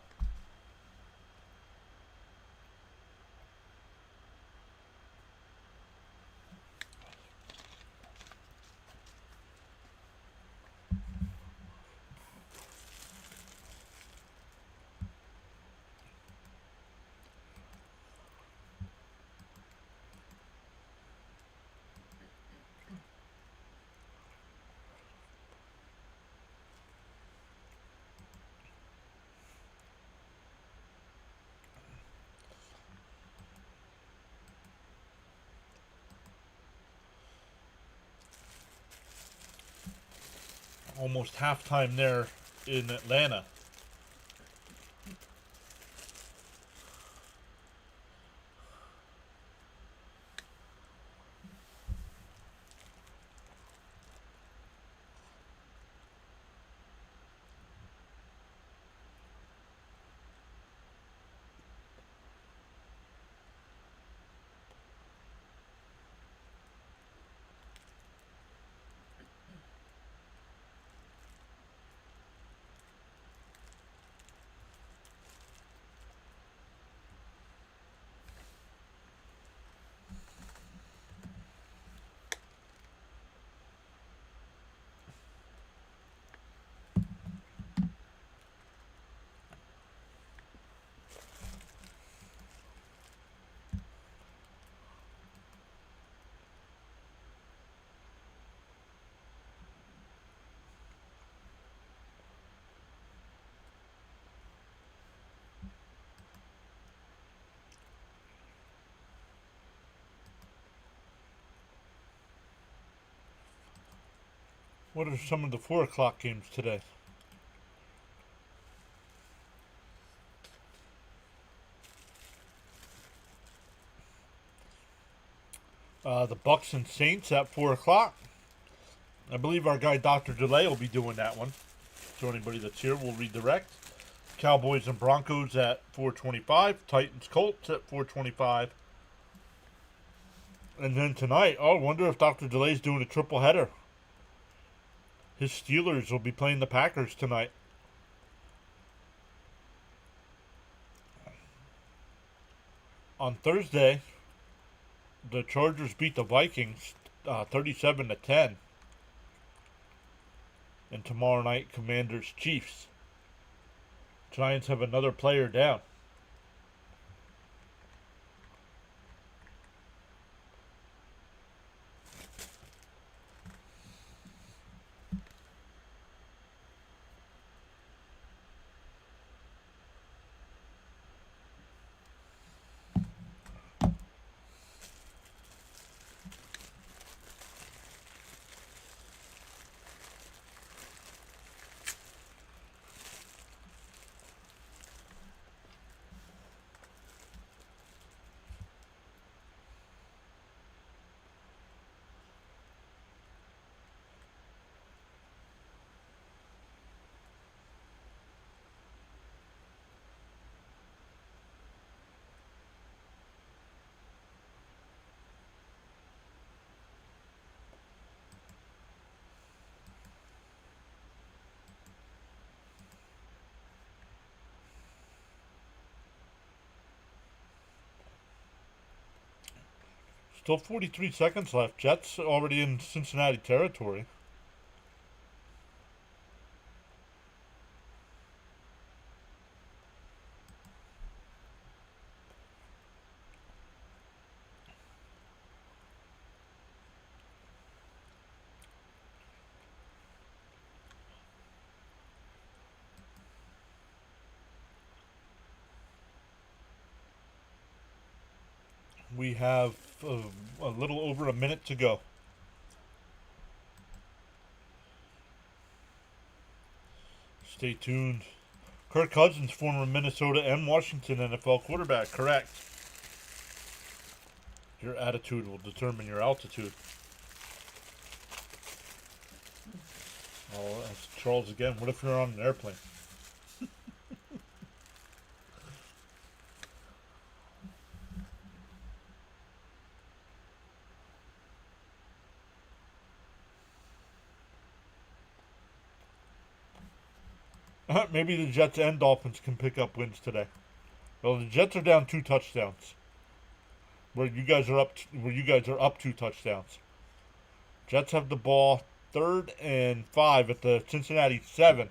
Almost halftime there in Atlanta. What are some of the 4 o'clock games today? The Bucks and Saints at 4 o'clock. I believe our guy Dr. Delay will be doing that one. So anybody that's here will redirect. Cowboys and Broncos at 4:25. Titans Colts at 4:25. And then tonight, I wonder if Dr. Delay's doing a triple header. His Steelers will be playing the Packers tonight. On Thursday, the Chargers beat the Vikings 37-10. And tomorrow night, Commanders Chiefs. Giants have another player down. Still 43 seconds left. Jets already in Cincinnati territory. We have a little over a minute to go. Stay tuned. Kirk Cousins, former Minnesota and Washington NFL quarterback, correct. Your attitude will determine your altitude. Oh, that's Charles again. What if you're on an airplane? Maybe the Jets and Dolphins can pick up wins today. Well, the Jets are down 2 touchdowns. Where you guys are up 2 touchdowns. Jets have the ball 3rd and 5 at the Cincinnati 7.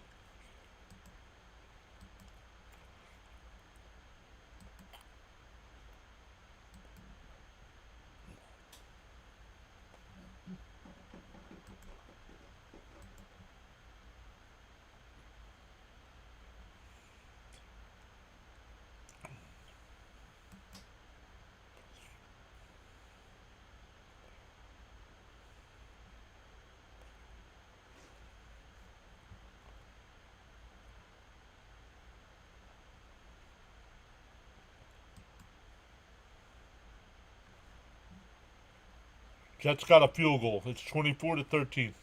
Jets got a field goal. It's 24-13.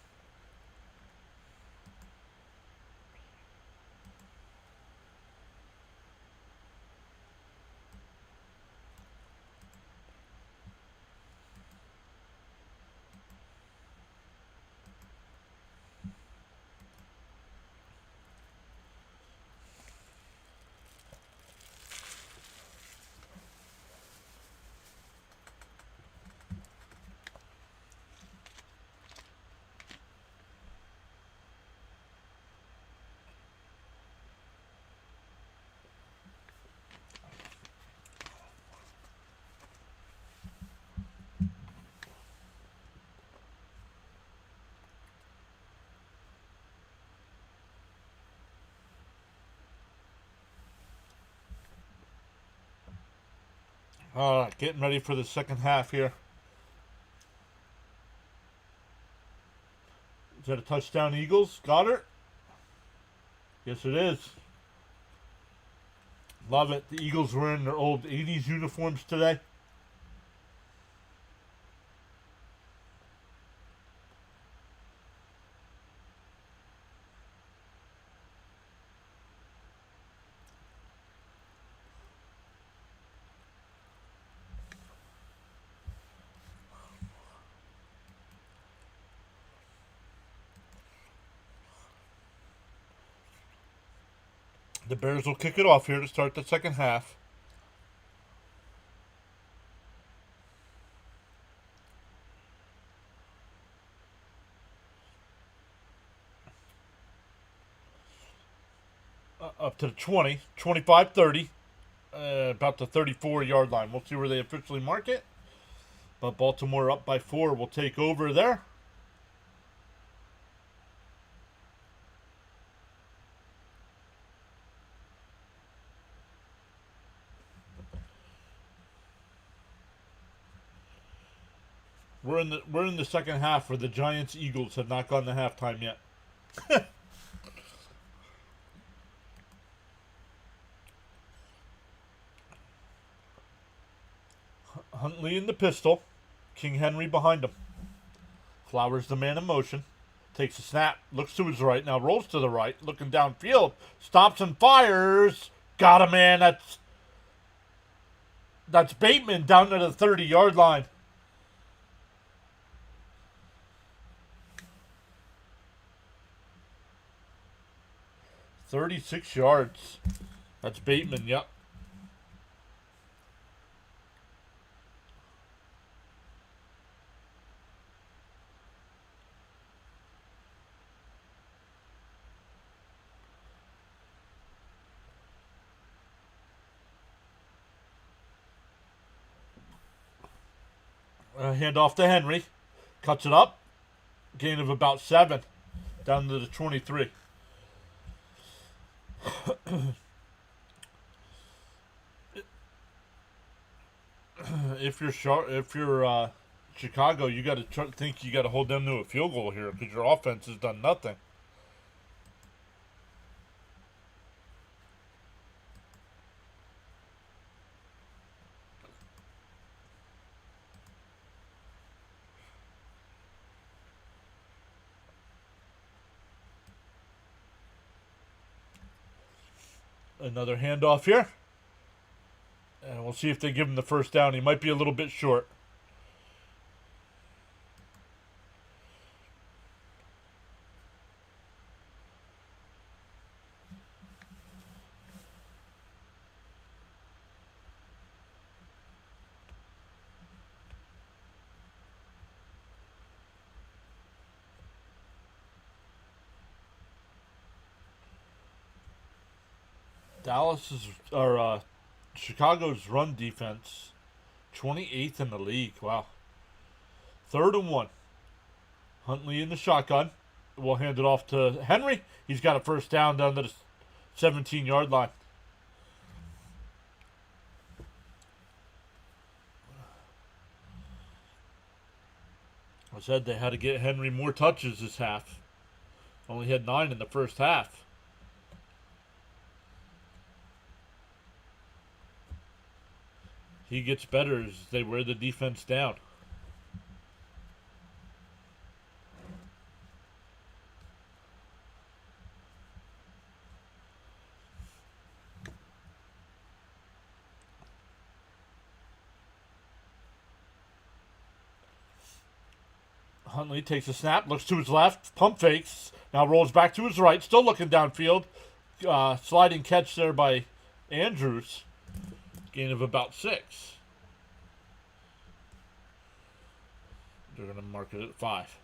All right, getting ready for the second half here. Is that a touchdown, Eagles? Goddard? Yes, it is. Love it. The Eagles were in their old 80s uniforms today. The Bears will kick it off here to start the second half. Up to the 20, 25-30, about the 34-yard line. We'll see where they officially mark it. But Baltimore up by 4 will take over there. We're in the second half where the Giants Eagles have not gone to halftime yet. Huntley in the pistol. King Henry behind him. Flowers the man in motion. Takes a snap. Looks to his right. Now rolls to the right. Looking downfield. Stops and fires. Got a man. That's Bateman down to the 30-yard line. 36 yards. That's Bateman, yep. Hand off to Henry. Cuts it up. Gain of about 7. Down to the 23. If you're Chicago, you got to think you got to hold them to a field goal here because your offense has done nothing. Another handoff here. And we'll see if they give him the first down. He might be a little bit short. Chicago's run defense, 28th in the league. Wow. 3rd and 1. Huntley in the shotgun. We'll hand it off to Henry. He's got a first down to the 17-yard line. I said they had to get Henry more touches this half. Only had 9 in the first half. He gets better as they wear the defense down. Huntley takes a snap, looks to his left, pump fakes, now rolls back to his right, still looking downfield. Sliding catch there by Andrews. Gain of about 6. They're going to mark it at 5.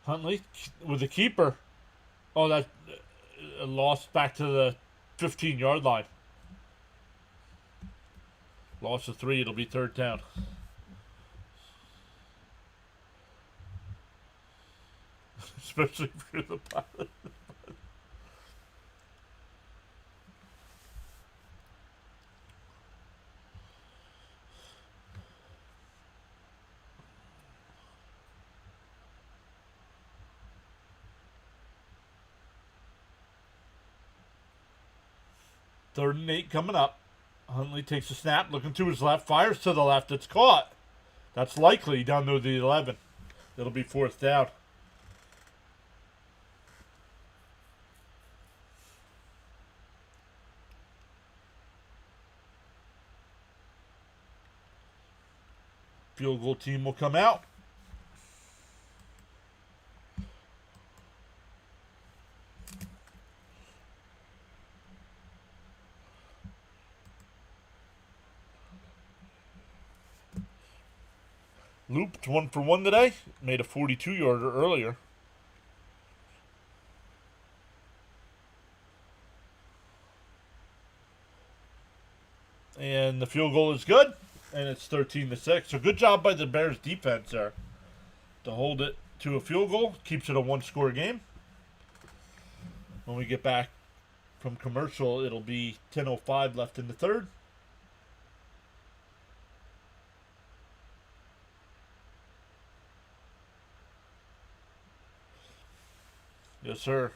Huntley with the keeper. Oh, that lost back to the 15-yard line. Loss of 3. It'll be 3rd down. Especially if you're the pilot. Third and 8 coming up. Huntley takes a snap, looking to his left, fires to the left. It's caught. That's likely down to the 11. It'll be 4th down. Field goal team will come out. Looped 1 for 1 today. Made a 42-yarder earlier. And the field goal is good. And it's 13-6. So good job by the Bears defense there to hold it to a field goal. Keeps it a 1-score game. When we get back from commercial, it'll be 10:05 left in the 3rd. Yes, sir.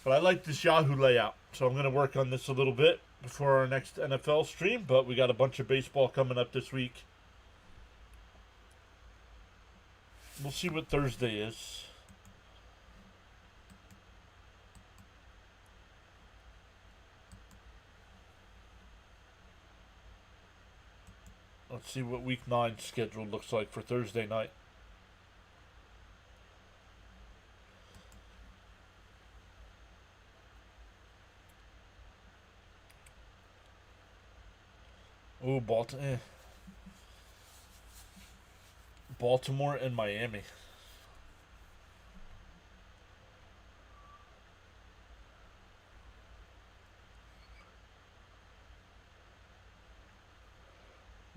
But I like this Yahoo layout, so I'm going to work on this a little bit before our next NFL stream, but we got a bunch of baseball coming up this week. We'll see what Thursday is. Let's see what Week 9 schedule looks like for Thursday night. Ooh, Baltimore and Miami.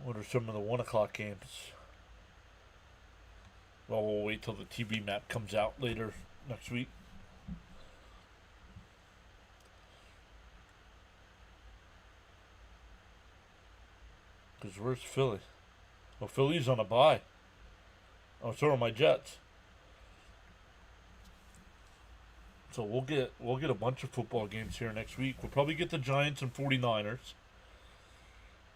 What are some of the 1 o'clock games? Well, we'll wait till the TV map comes out later next week. Because where's Philly? Well, Philly's on a bye. Oh, so are my Jets. So we'll get a bunch of football games here next week. We'll probably get the Giants and 49ers.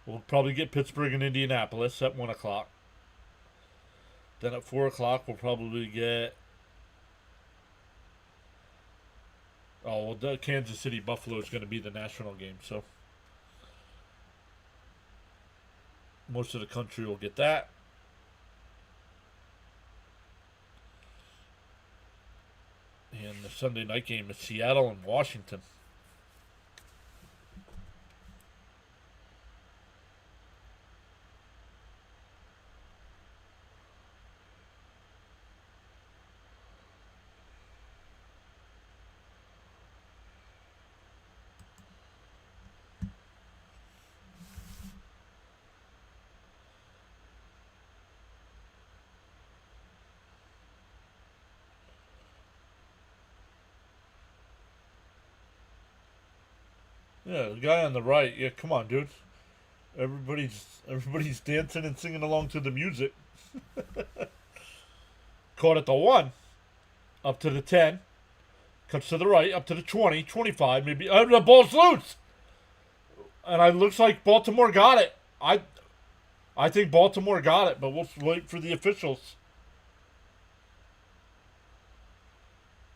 We'll probably get Pittsburgh and Indianapolis at 1 o'clock. Then at 4 o'clock, we'll probably get... Oh, well, the Kansas City Buffalo is going to be the national game, so... Most of the country will get that. And the Sunday night game is Seattle and Washington. Yeah, the guy on the right. Yeah, come on, dude. Everybody's dancing and singing along to the music. Caught at the 1. Up to the 10. Cuts to the right. Up to the 20. 25 maybe. The ball's loose. And it looks like Baltimore got it. I think Baltimore got it, but we'll wait for the officials.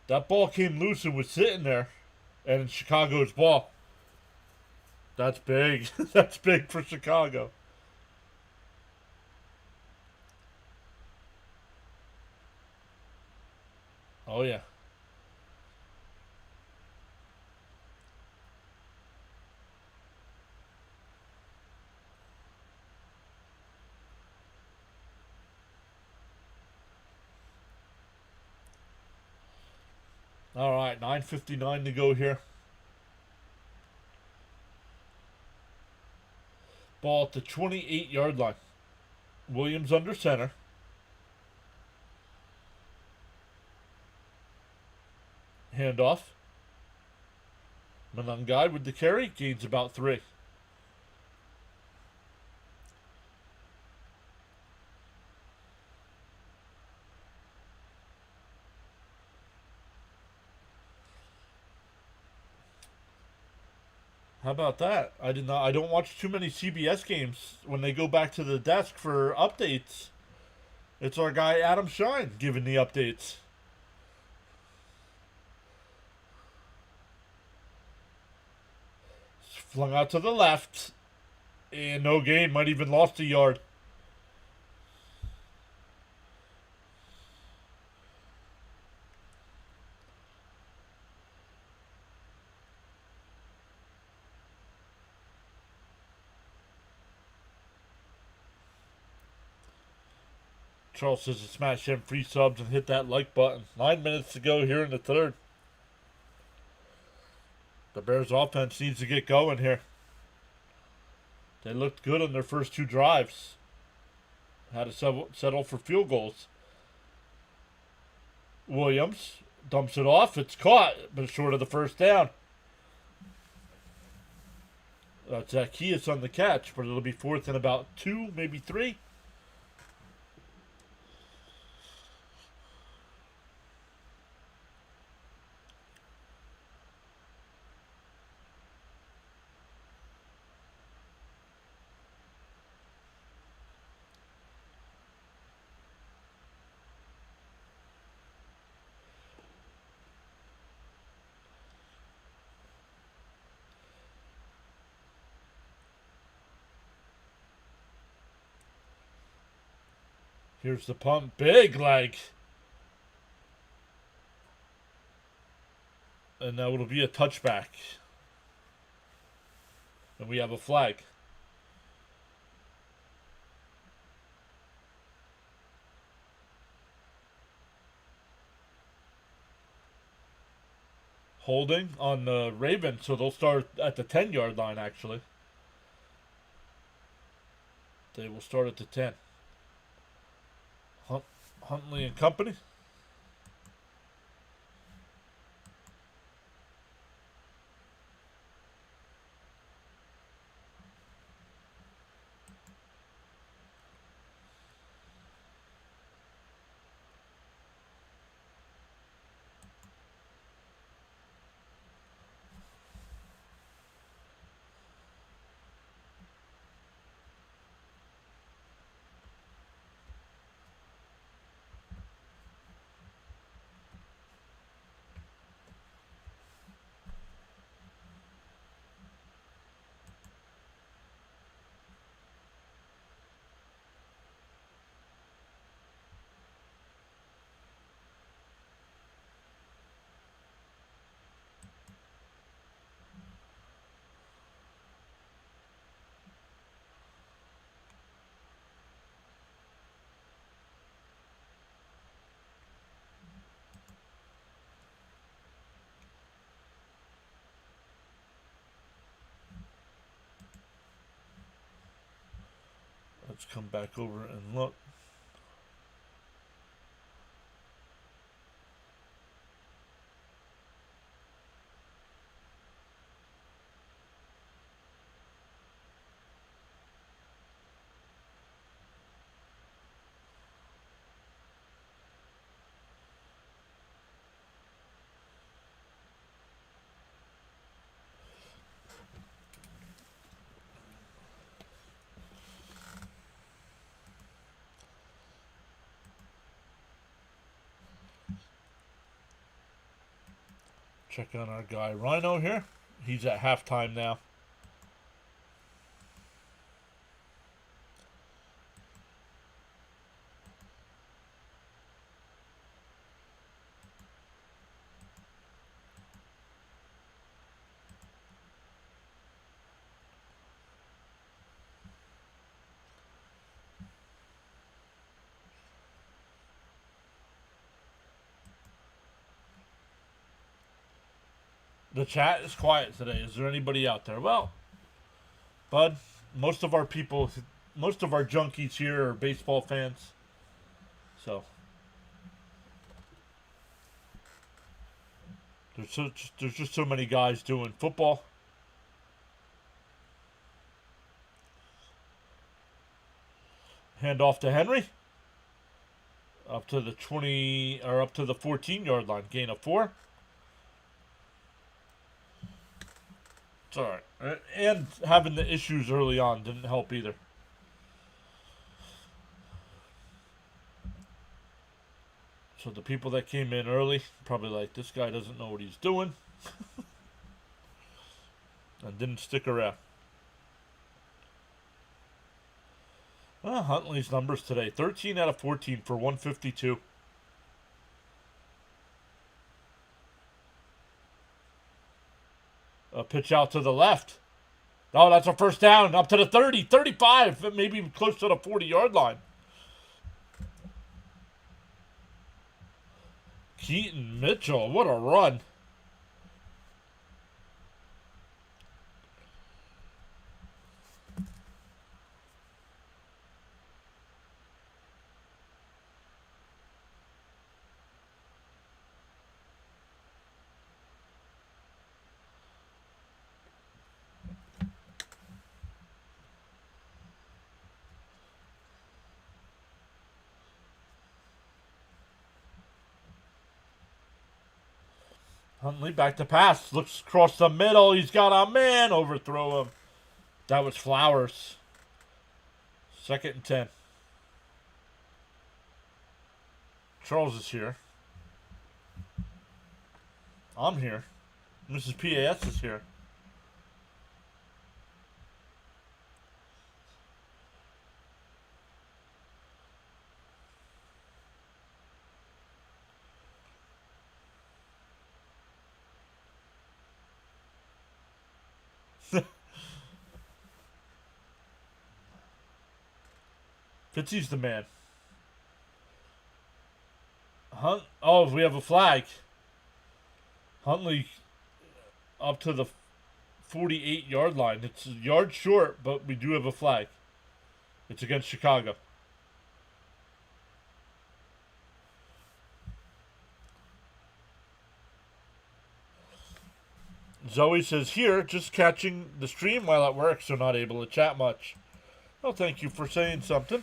That ball came loose and was sitting there. And it's Chicago's ball. That's big. That's big for Chicago. Oh, yeah. All right, 9:59 to go here. Ball at the 28-yard line. Williams under center. Handoff. Manungai with the carry. Gains about 3. How about that? I don't watch too many CBS games when they go back to the desk for updates. It's our guy Adam Shine giving the updates. Flung out to the left. And no gain. Might even lost a yard. Charles says to smash them free subs and hit that like button. 9 minutes to go here in the third. The Bears offense needs to get going here. They looked good on their first 2 drives. Had to settle for field goals. Williams dumps it off. It's caught, but short of the first down. Zacchaeus on the catch, but it'll be 4th and about 2, maybe 3. Here's the punt. Big leg. And now it'll be a touchback. And we have a flag. Holding on the Ravens, so they'll start at the 10-yard line, actually. They will start at the 10. Huntley and company. Let's come back over and look. Check on our guy Rhino here. He's at halftime now. The chat is quiet today. Is there anybody out there? Well, bud, most of our junkies here are baseball fans. So there's just so many guys doing football. Hand off to Henry. Up to the 20 or up to the 14-yard line. Gain of 4. It's all right. And having the issues early on didn't help either. So the people that came in early probably like, this guy doesn't know what he's doing. And didn't stick around. Well, Huntley's numbers today. 13 out of 14 for 152. A pitch out to the left. Oh, that's a first down. Up to the 30, 35, maybe close to the 40-yard line. Keaton Mitchell, what a run. Huntley back to pass. Looks across the middle. He's got a man. Overthrow him. That was Flowers. 2nd and 10. Charles is here. I'm here. Mrs. PAS is here. Fitzy's the man. Oh, we have a flag. Huntley up to the 48-yard line. It's a yard short, but we do have a flag. It's against Chicago. Zoe says, here, just catching the stream while at work, so not able to chat much. Well, thank you for saying something.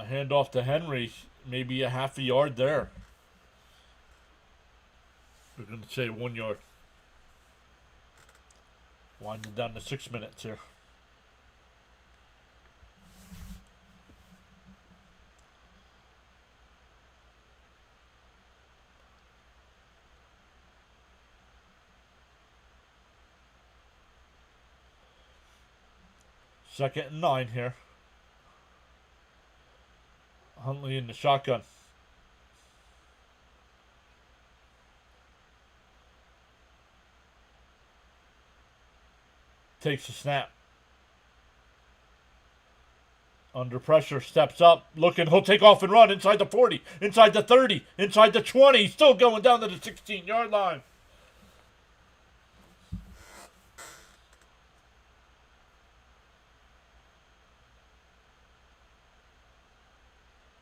Hand off to Henry. Maybe a half a yard there. We're going to say 1 yard. Winding down to 6 minutes here. Second and 9 here. Huntley in the shotgun. Takes a snap. Under pressure, steps up, looking. He'll take off and run inside the 40, inside the 30, inside the 20. Still going down to the 16-yard line.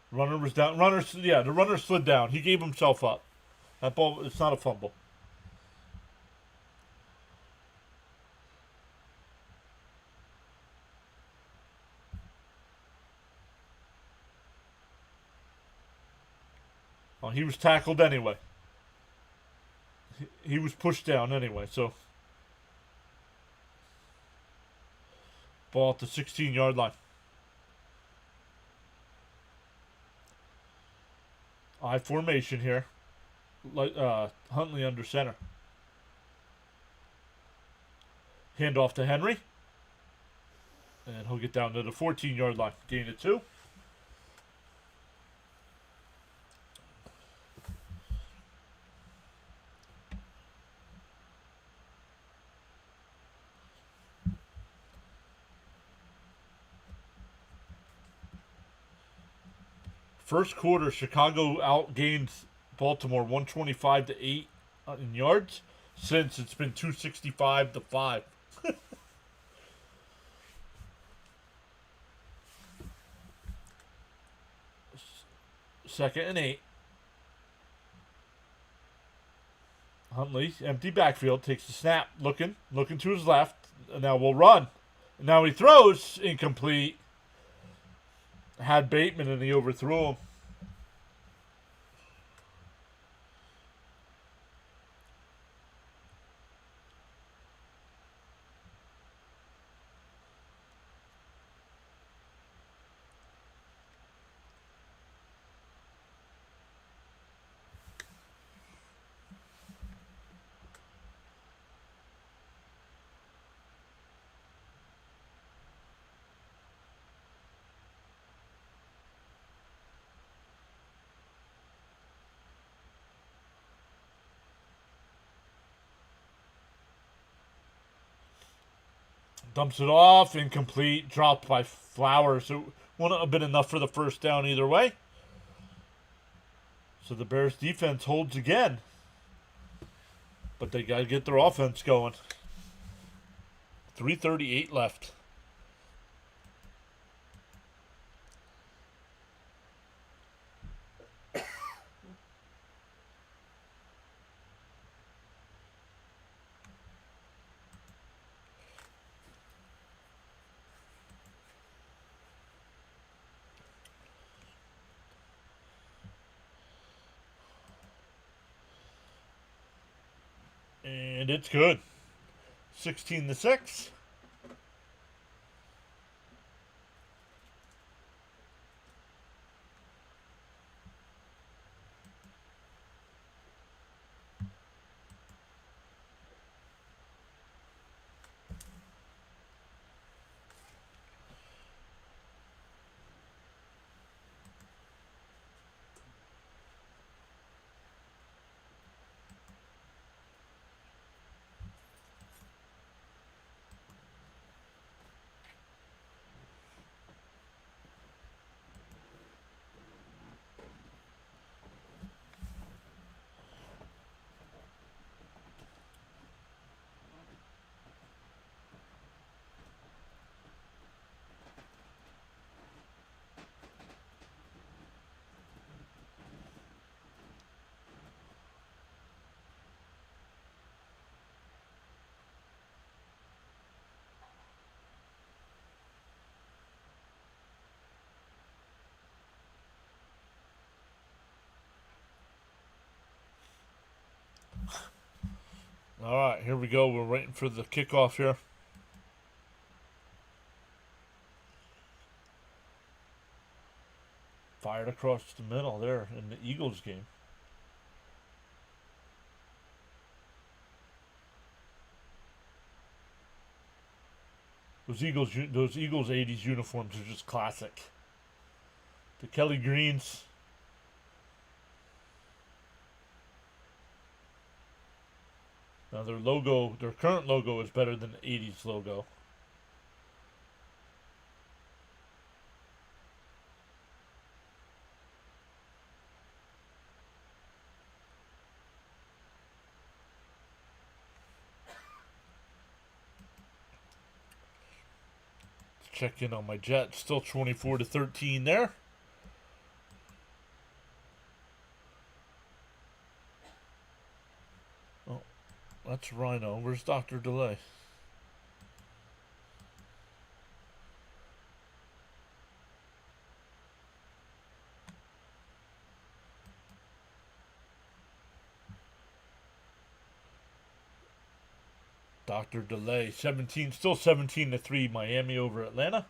Runner was down. The runner slid down. He gave himself up. That ball, it's not a fumble. Oh, he was tackled anyway. He was pushed down anyway, so. Ball at the 16-yard line. I formation here. Huntley under center. Hand off to Henry. And he'll get down to the 14-yard line. Gain of 2. First quarter, Chicago outgained Baltimore 125-8 in yards. Since it's been 265-5. Second and 8. Huntley, empty backfield, takes the snap, looking to his left. Now we'll run. Now he throws, incomplete. Had Bateman and he overthrew him. Dumps it off, incomplete, dropped by Flowers. It wouldn't have been enough for the first down either way. So the Bears defense holds again. But they got to get their offense going. 3:38 left. And it's good. 16-6. All right, here we go. We're waiting for the kickoff here. Fired across the middle there in the Eagles game. Those Eagles 80s uniforms are just classic. The Kelly Greens. Now their logo, their current logo is better than the 80s logo. Let's check in on my Jets. Still 24-13 there. Oh, that's Rhino. Where's Dr. Delay? Dr. Delay, 17, still 17-3, Miami over Atlanta.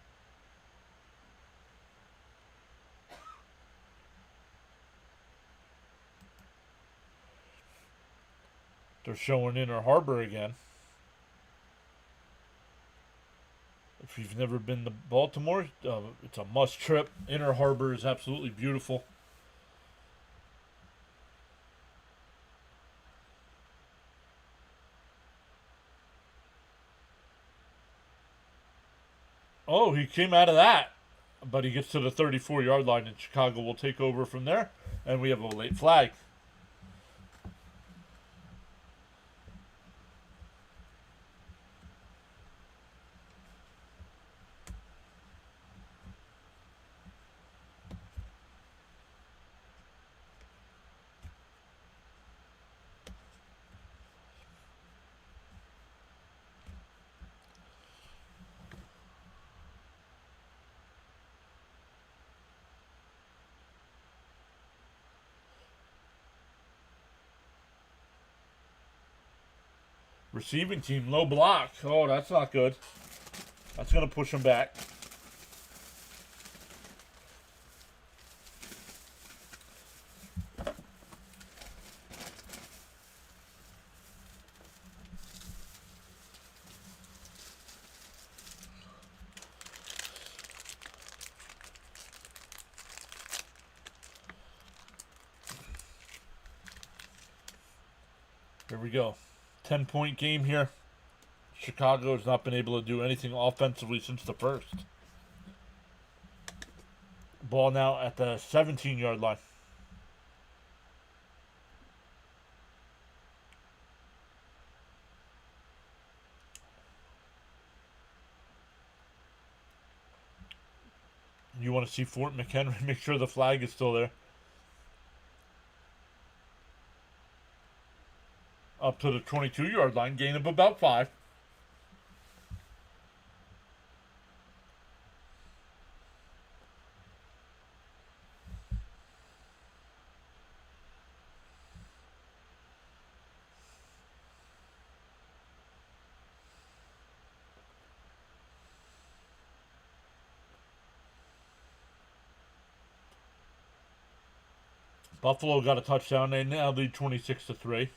They're showing Inner Harbor again. If you've never been to Baltimore, it's a must trip. Inner Harbor is absolutely beautiful. Oh, he came out of that. But he gets to the 34-yard line, and Chicago will take over from there. And we have a late flag. Receiving team, low block. Oh, that's not good. That's going to push them back. Here we go. 10-point game here. Chicago has not been able to do anything offensively since the first. Ball now at the 17-yard line. You want to see Fort McHenry, make sure the flag is still there. Up to the 22-yard line, gain of about 5. Buffalo got a touchdown. They now lead 26-3.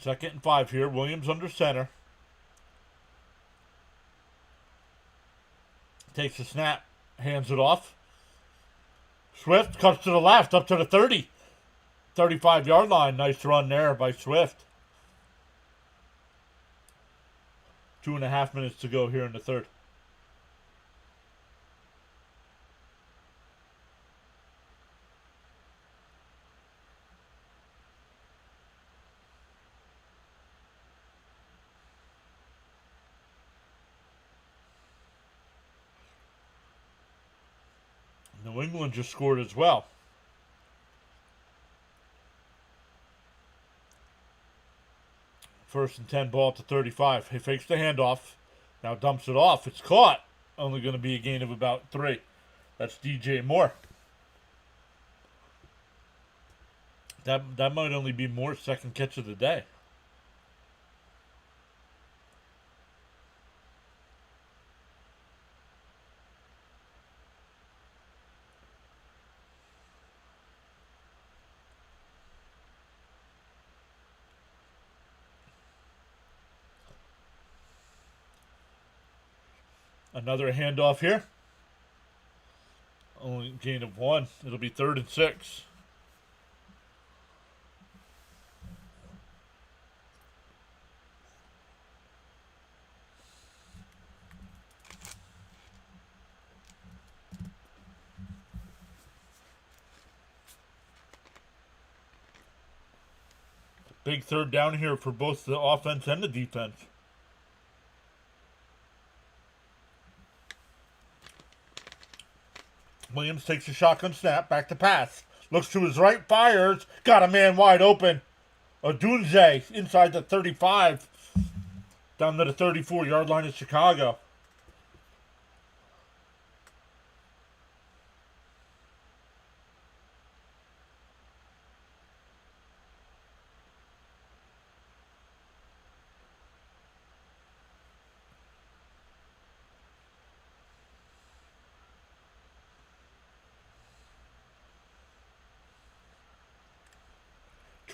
2nd and 5 here. Williams under center. Takes the snap. Hands it off. Swift cuts to the left. Up to the 30. 35-yard line. Nice run there by Swift. 2.5 minutes to go here in the third. New England just scored as well. First and 10, ball to 35. He fakes the handoff. Now dumps it off. It's caught. Only going to be a gain of about 3. That's DJ Moore. That might only be Moore's second catch of the day. Another handoff here. Only gain of 1. It'll be 3rd and 6. Big 3rd down here for both the offense and the defense. Williams takes a shotgun snap, back to pass. Looks to his right, fires. Got a man wide open. Odunze inside the 35. Down to the 34-yard line of Chicago.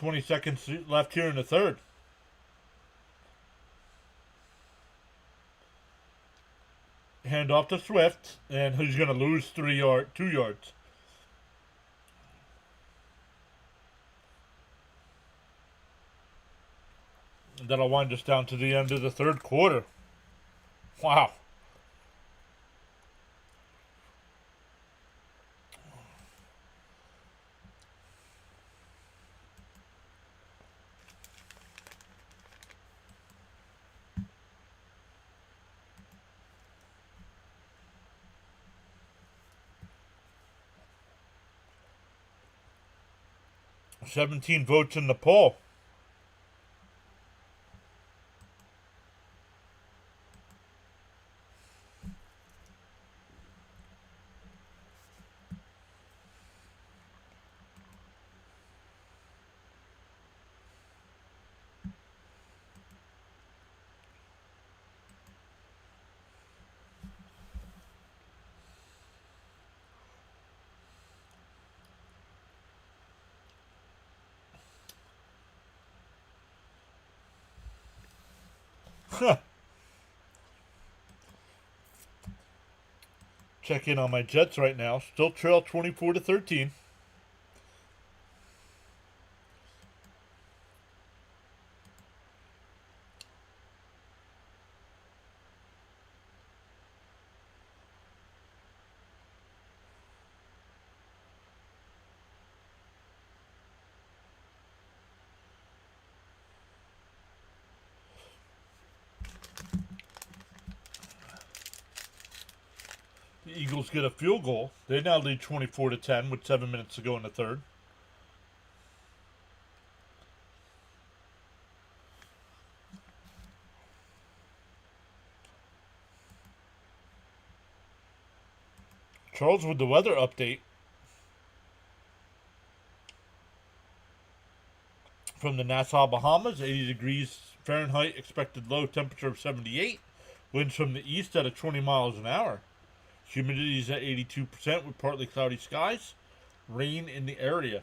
$20 left here in the 3rd. Hand off to Swift, and he's going to lose 2 yards. And that'll wind us down to the end of the 3rd quarter. Wow. $17 votes in the poll. Check in on my Jets right now. Still trail 24-13. The Eagles get a field goal. They now lead 24-10 with 7 minutes to go in the 3rd. Charles with the weather update. From the Nassau, Bahamas, 80 degrees Fahrenheit, expected low temperature of 78. Winds from the east at 20 miles an hour. Humidity is at 82% with partly cloudy skies. Rain in the area.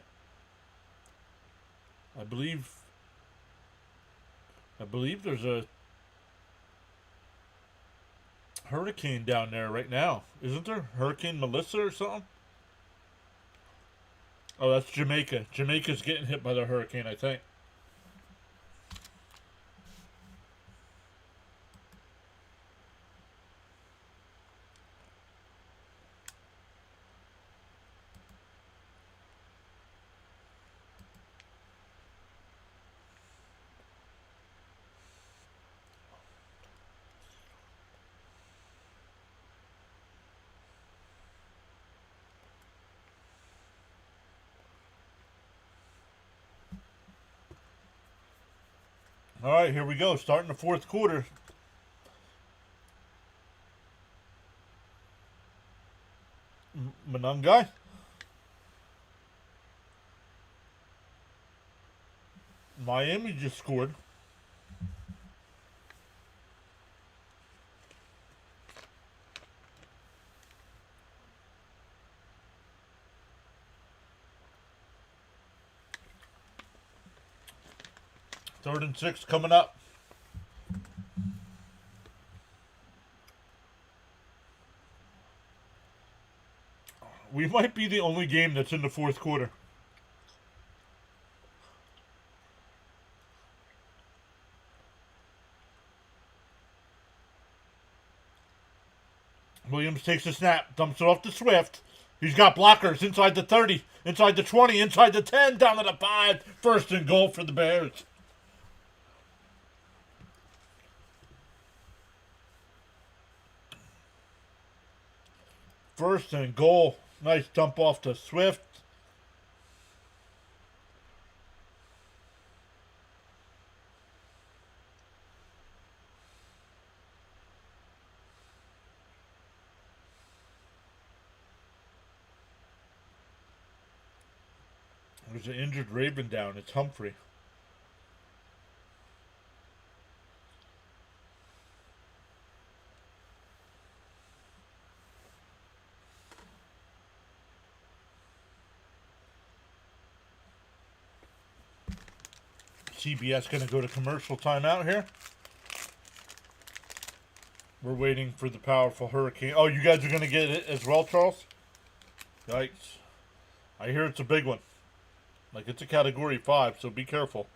I believe there's a hurricane down there right now. Isn't there? Hurricane Melissa or something? Oh, that's Jamaica. Jamaica's getting hit by the hurricane, I think. All right, here we go. Starting the 4th quarter. Manungai. Miami just scored. Third and 6 coming up. We might be the only game that's in the fourth quarter. Williams takes the snap, dumps it off to Swift. He's got blockers inside the 30, inside the 20, inside the 10, down to the 5. First and goal for the Bears. First and goal. Nice dump off to Swift. There's an injured Raven down. It's Humphrey. CBS going to go to commercial timeout here. We're waiting for the powerful hurricane. Oh, you guys are going to get it as well, Charles? Yikes. I hear it's a big one. Like, it's a category 5, so be careful.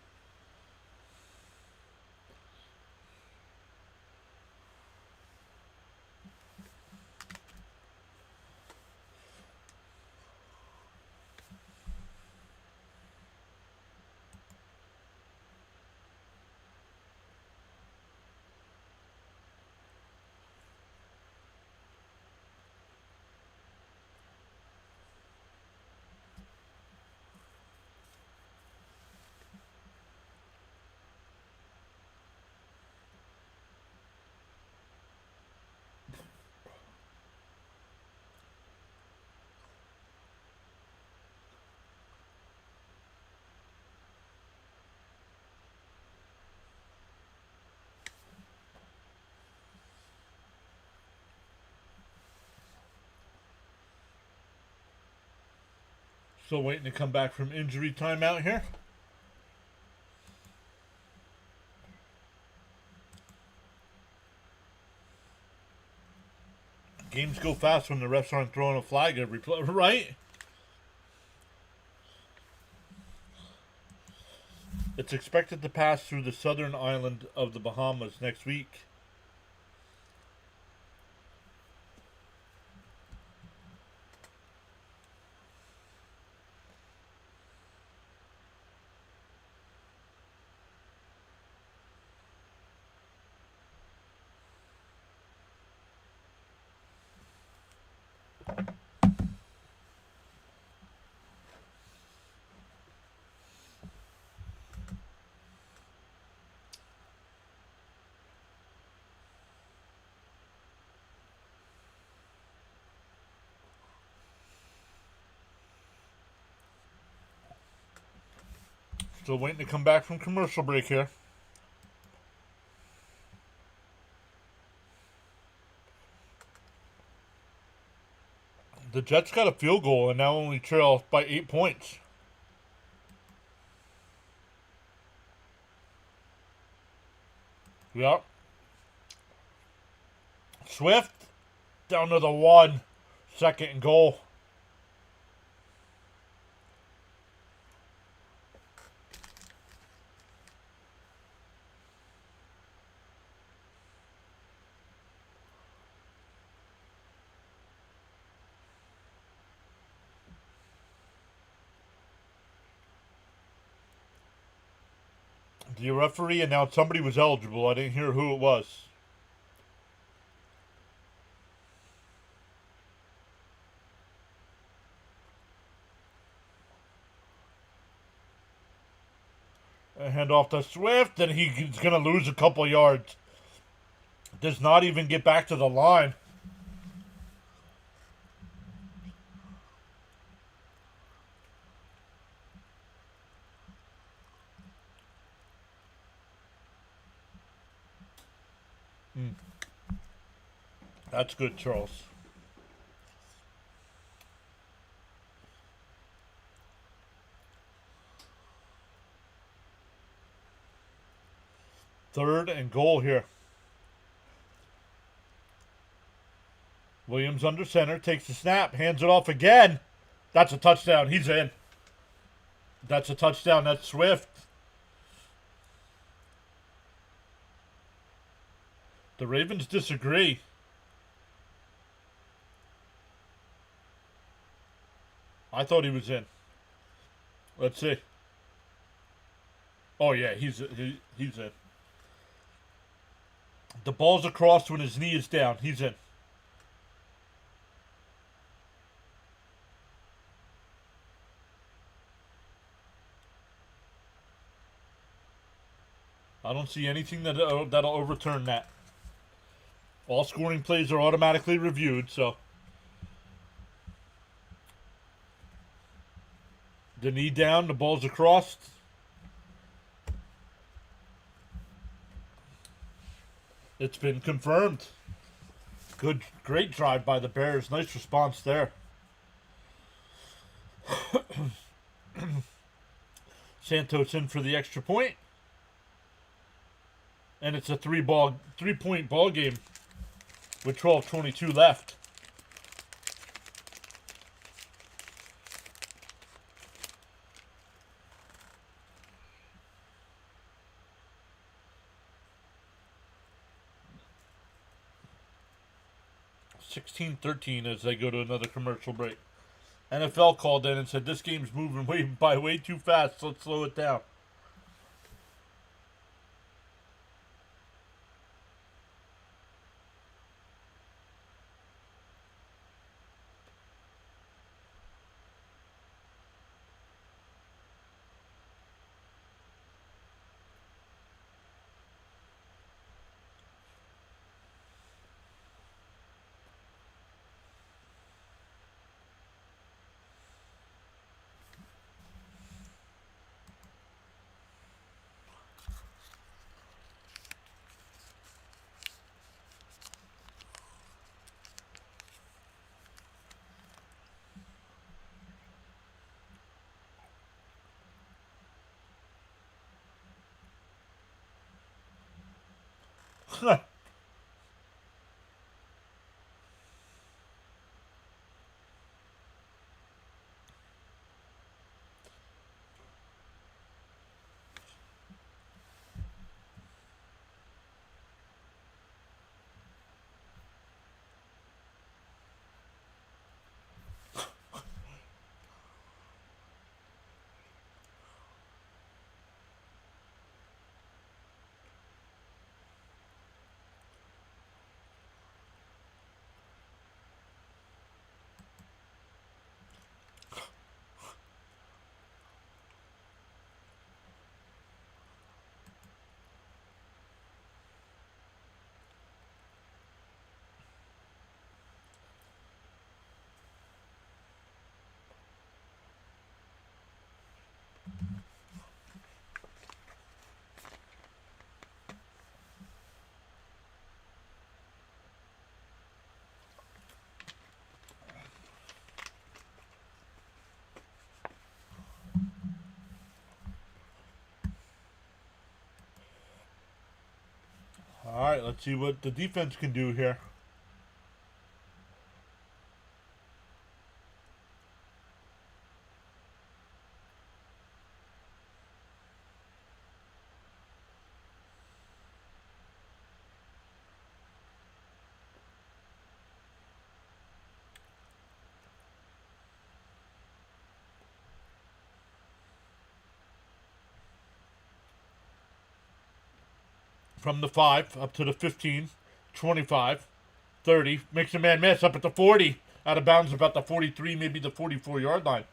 Still waiting to come back from injury timeout here. Games go fast when the refs aren't throwing a flag every play, right? It's expected to pass through the southern island of the Bahamas next week. Still waiting to come back from commercial break here. The Jets got a field goal and now only trail by 8 points. Yep. Swift down to the 1. Second and goal. The referee announced somebody was eligible. I didn't hear who it was. A handoff to Swift, and he's going to lose a couple yards. Does not even get back to the line. That's good, Charles. Third and goal here. Williams under center, takes the snap, hands it off again. That's a touchdown. He's in. That's a touchdown. That's Swift. The Ravens disagree. I thought he was in. Let's see. Oh yeah, he's in. The ball's across when his knee is down. He's in. I don't see anything that'll overturn that. All scoring plays are automatically reviewed, so the knee down, the ball's across. It's been confirmed. Great drive by the Bears. Nice response there. Santos in for the extra point. And it's a 3-point ball game with 12:22 left. (16-13) as they go to another commercial break. NFL called in and said this game's moving way too fast. So let's slow it down. All right, let's see what the defense can do here. From the 5 up to the 15, 25, 30. Makes a man miss up at the 40. Out of bounds about the 43, maybe the 44-yard line.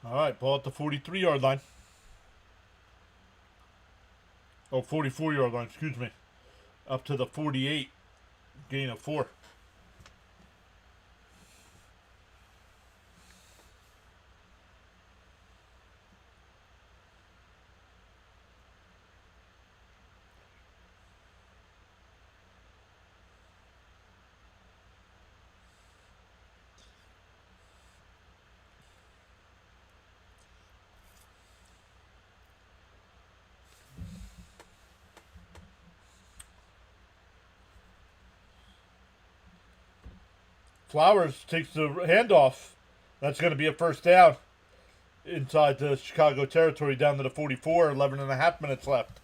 All right, ball at the 43-yard line. Oh, 44-yard line, excuse me. Up to the 48. Gain of 4. Flowers takes the handoff. That's going to be a first down inside the Chicago territory down to the 44. 11 and a half minutes left.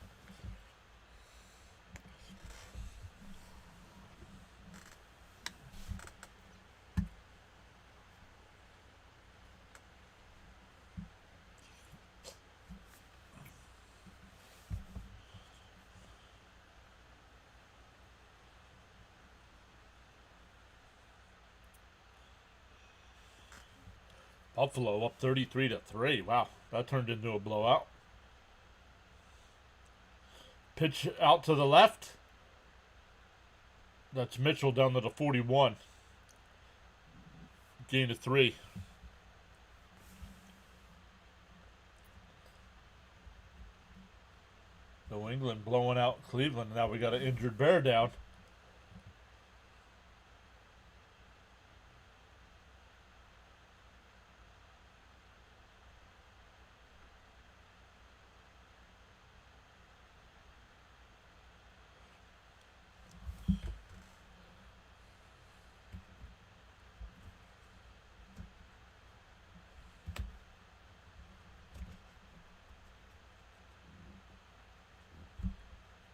Buffalo up 33-3. Wow, that turned into a blowout. Pitch out to the left. That's Mitchell down to the 41. Gain of 3. New England blowing out Cleveland. Now we got an injured Bear down.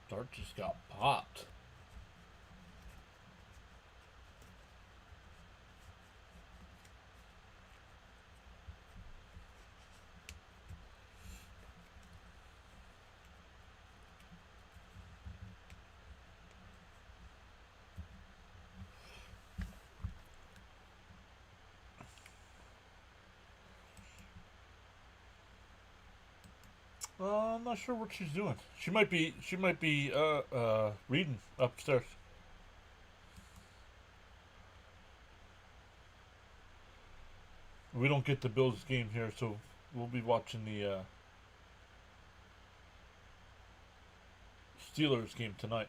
Dart just got popped. I'm not sure what she's doing. She might be reading upstairs. We don't get the Bills game here, so we'll be watching the Steelers game tonight.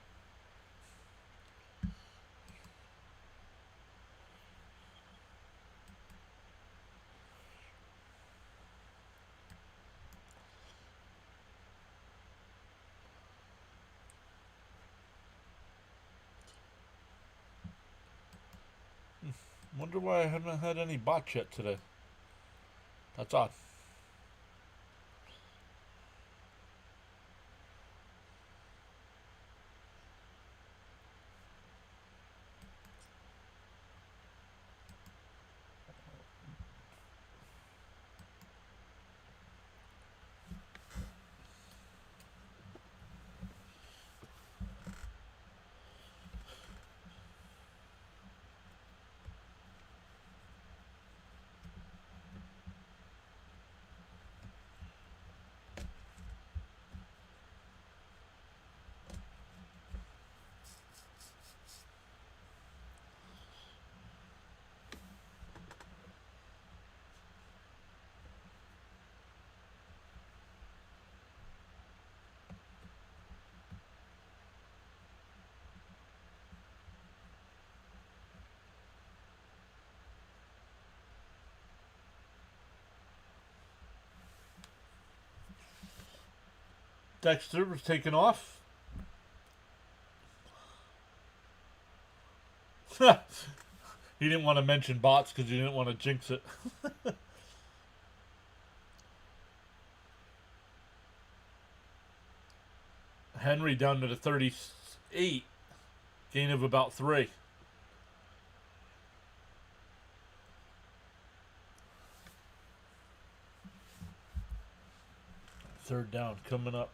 Wonder why I haven't had any bots yet today. That's odd. Dexter was taken off. He didn't want to mention bots because he didn't want to jinx it. Henry down to the 38. Gain of about 3. Third down coming up.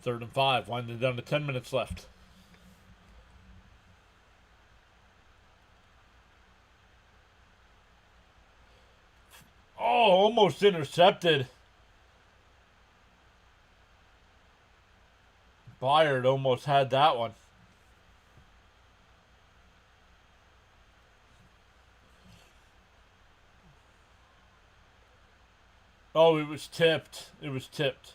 Third and 5. Winding down to 10 minutes left. Oh, almost intercepted. Byard almost had that one. Oh, it was tipped. It was tipped.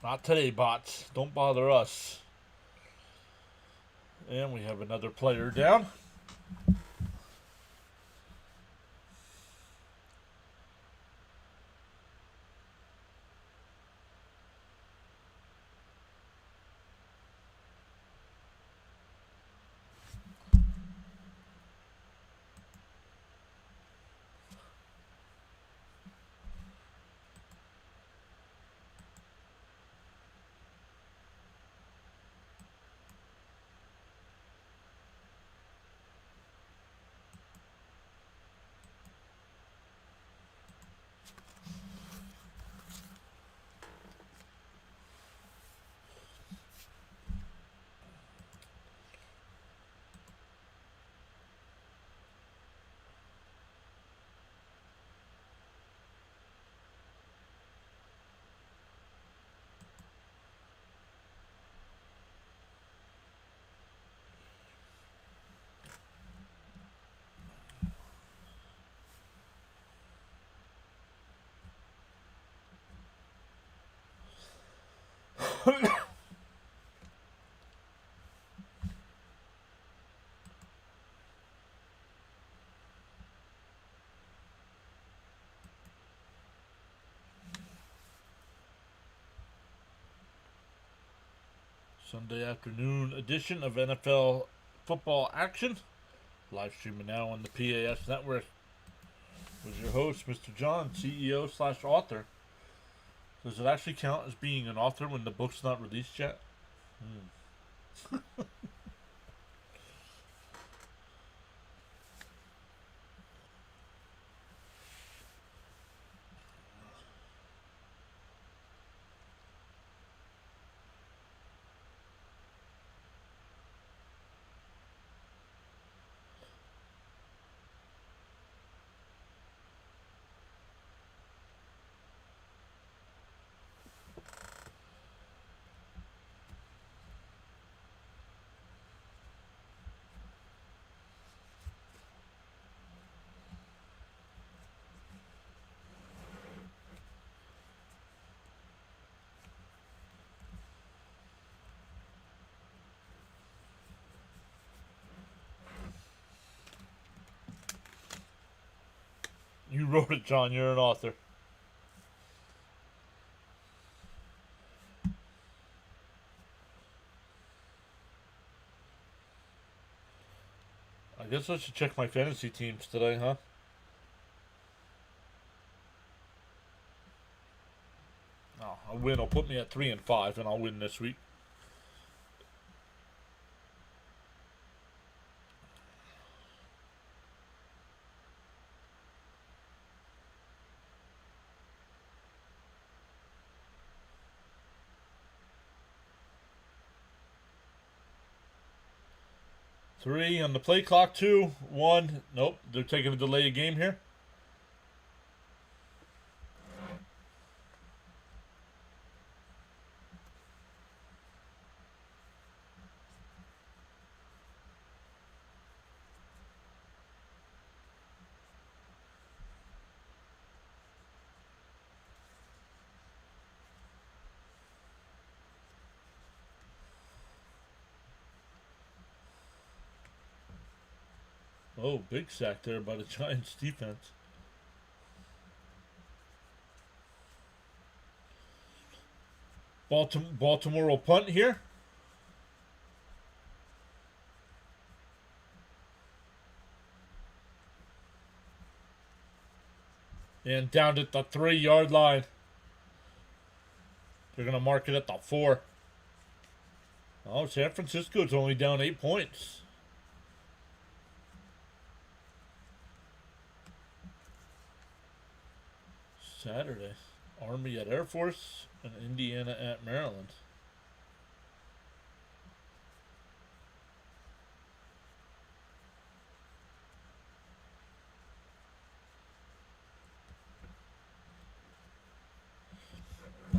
Not today, bots. Don't bother us. And we have another player down. Sunday afternoon edition of NFL football action. Live streaming now on the PAS network. With your host, Mr. John, CEO / author. Does it actually count as being an author when the book's not released yet? You wrote it, John. You're an author. I guess I should check my fantasy teams today, huh? Oh, a win will put me at 3-5, and I'll win this week. Three on the play clock. 2, 1. Nope, they're taking a delay of game here. Oh, big sack there by the Giants defense. Baltimore will punt here. And down at the 3-yard line. They're going to mark it at the 4. Oh, San Francisco's only down 8 points. Saturday. Army at Air Force and Indiana at Maryland.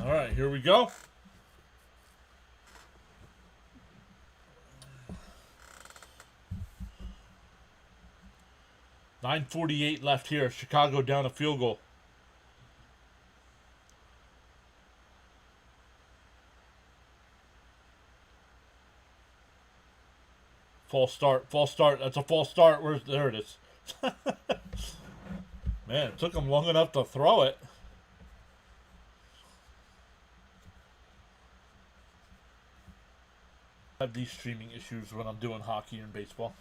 All right, here we go. .948 left here. Chicago down a field goal. False start. False start. That's a false start. There it is. Man, it took him long enough to throw it. I have these streaming issues when I'm doing hockey and baseball.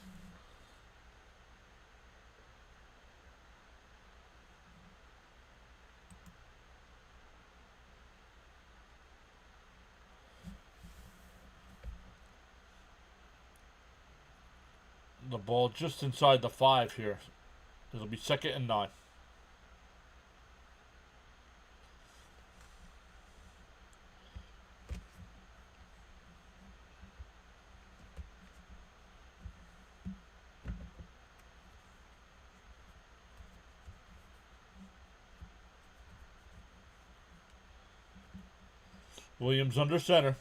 The ball just inside the 5 here. It'll be 2nd and 9. Williams under center.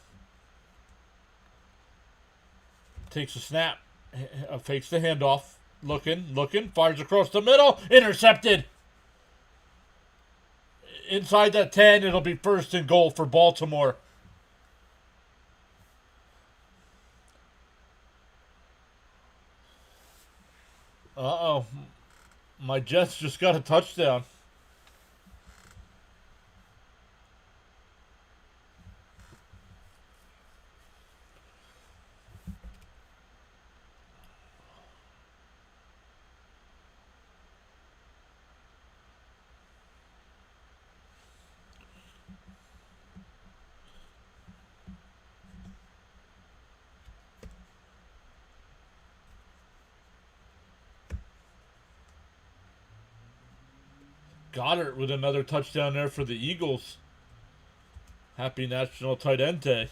Takes a snap. Fakes the handoff. Looking. Fires across the middle. Intercepted. Inside that 10, it'll be 1st and goal for Baltimore. Uh-oh. My Jets just got a touchdown. Goddard with another touchdown there for the Eagles. Happy National Tight End Day.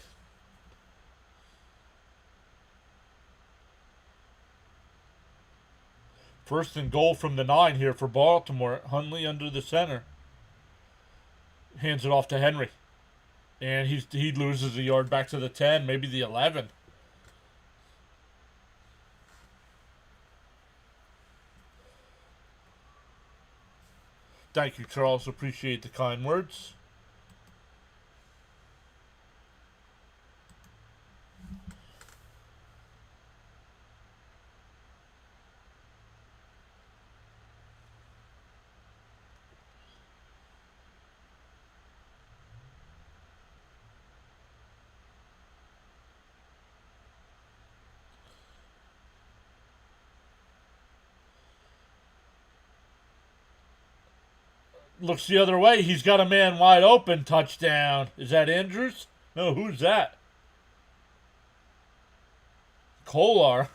First and goal from the 9 here for Baltimore. Hundley under the center. Hands it off to Henry. And he loses a yard back to the 10, maybe the 11. Thank you, Charles. Appreciate the kind words. Looks the other way. He's got a man wide open. Touchdown. Is that Andrews? No, who's that? Kolar.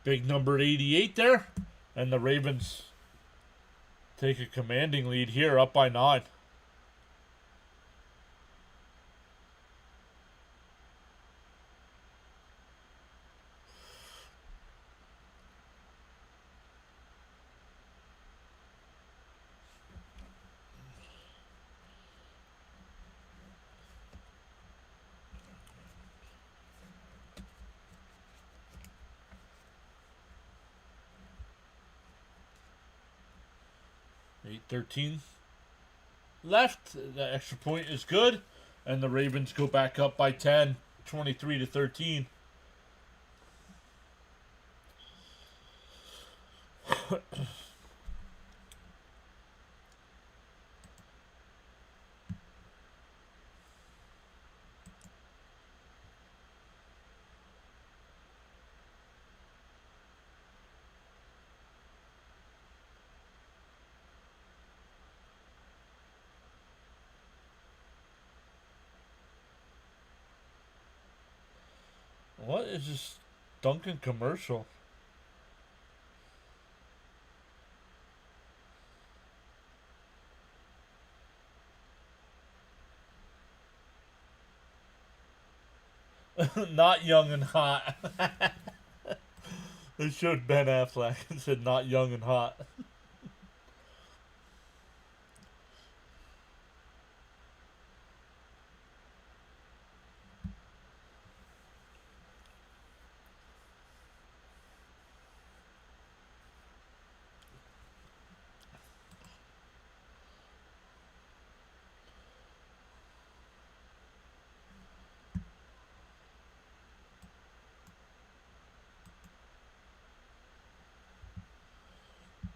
Big number 88 there. And the Ravens take a commanding lead here, up by 9. .813 left. The extra point is good. And the Ravens go back up by 10, 23-13. What is this Dunkin' commercial? Not young and hot. They showed Ben Affleck and said not young and hot.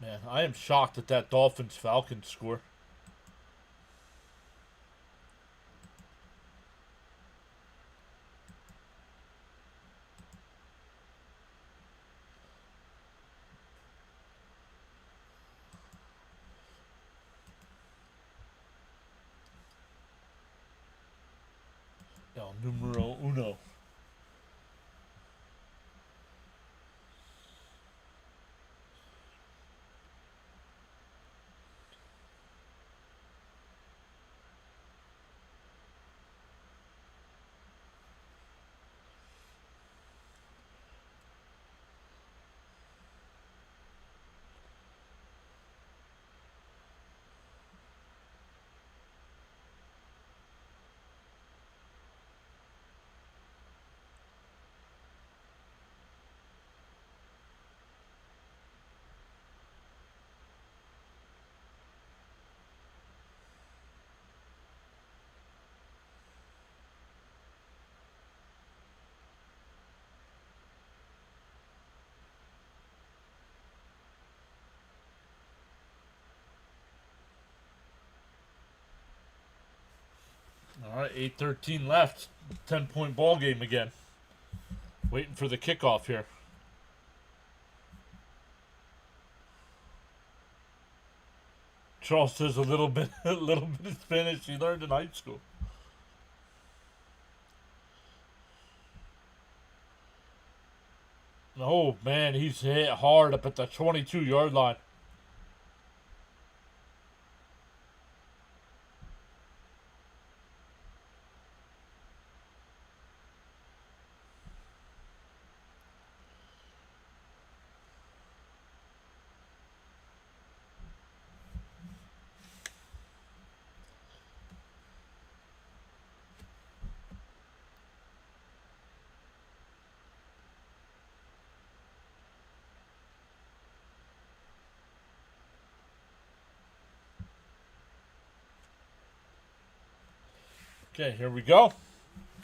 Man, I am shocked at that Dolphins-Falcons score. El numero uno. All right, 8:13 left. 10-point ball game again. Waiting for the kickoff here. Charles says a little bit of Spanish he learned in high school. Oh man, he's hit hard up at the 22-yard line. Okay, here we go.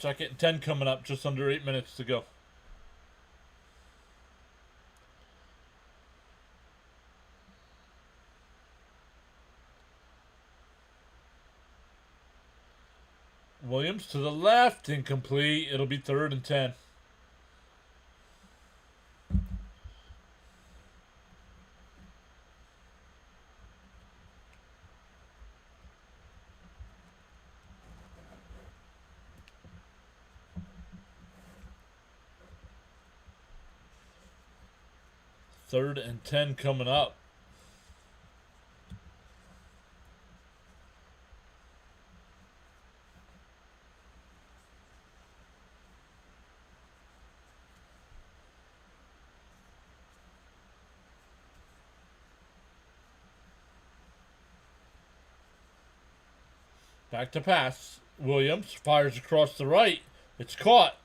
2nd and 10 coming up, just under 8 minutes to go. Williams to the left, incomplete. It'll be 3rd and 10. Third and 10 coming up. Back to pass. Williams fires across the right. It's caught.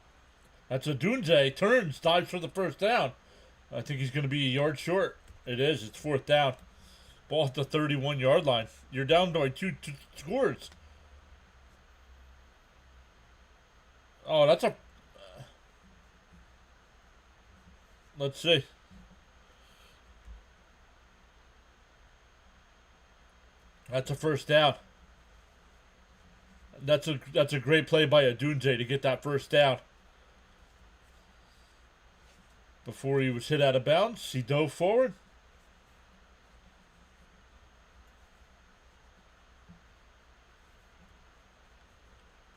That's a Dunze. Turns, dives for the first down. I think he's going to be a yard short. It is. It's 4th down. Ball at the 31-yard line. You're down by two scores. Oh, that's a... let's see. That's a first down. That's a great play by Adunze to get that first down. Before he was hit out of bounds, he dove forward.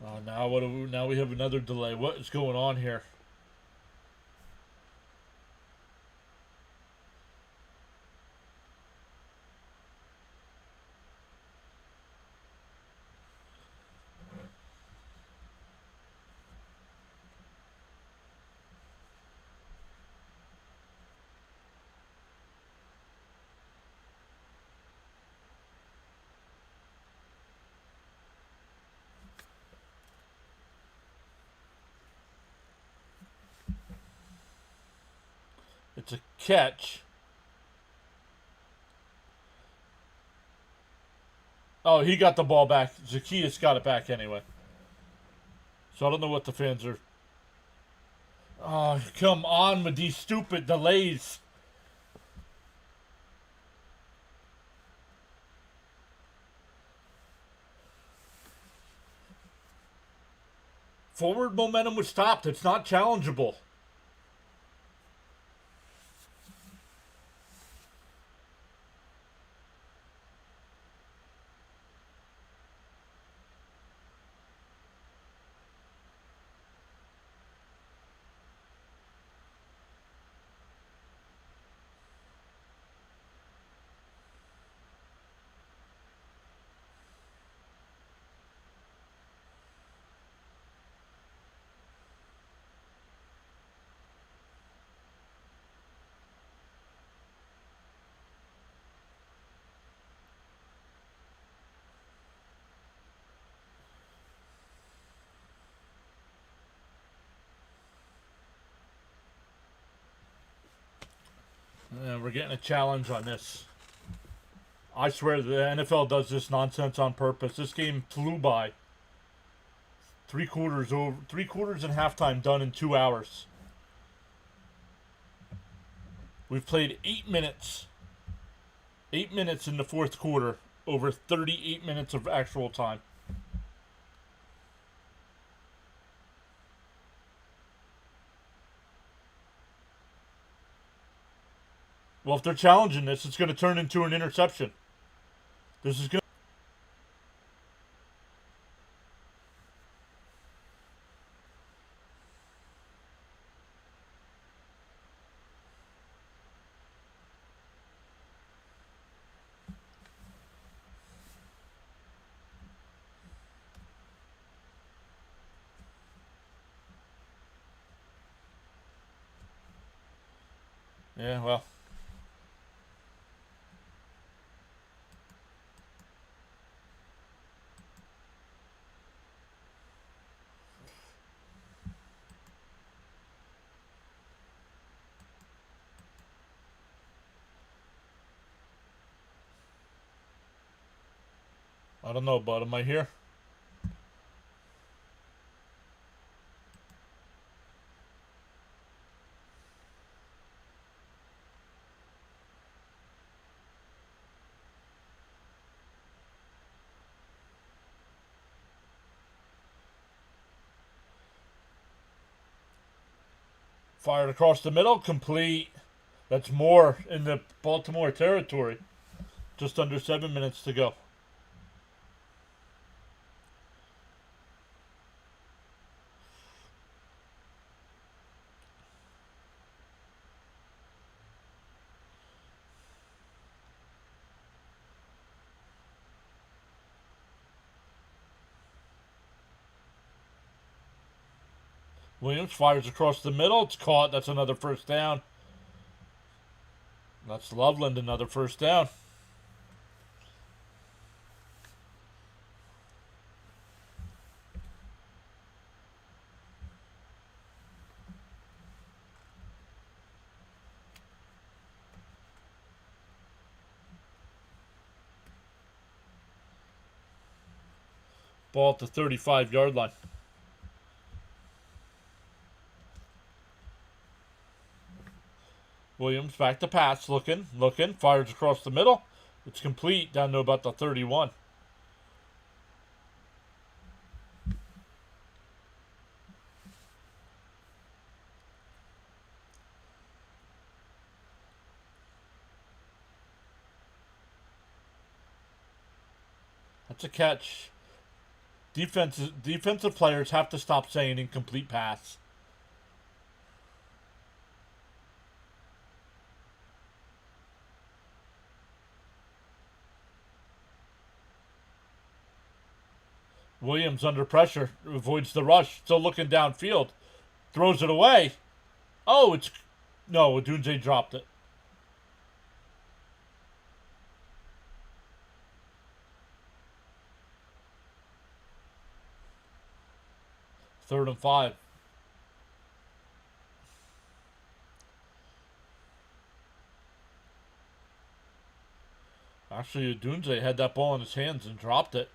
Oh, now we have another delay. What is going on here? It's a catch. Oh, he got the ball back. Zacchaeus got it back anyway. So I don't know what the fans are... oh, come on with these stupid delays. Forward momentum was stopped. It's not challengeable. We're getting a challenge on this. I swear the NFL does this nonsense on purpose. This game flew by. 3/4 over. 3/4 and halftime done in 2 hours. We've played 8 minutes. 8 minutes in the fourth quarter. Over 38 minutes of actual time. Well, if they're challenging this, it's going to turn into an interception. This is going to... Yeah, well... I don't know, bud. Am I here? Fired across the middle. Complete. That's more in the Baltimore territory. Just under 7 minutes to go. Williams fires across the middle. It's caught. That's another first down. That's Loveland, another first down. Ball at the 35-yard line. Williams back to pass, looking, fires across the middle. It's complete down to about the 31. That's a catch. Defensive players have to stop saying incomplete pass. Williams under pressure, avoids the rush, still looking downfield, throws it away. Oh, it's... No, Odunze dropped it. Third and 5. Actually, Odunze had that ball in his hands and dropped it.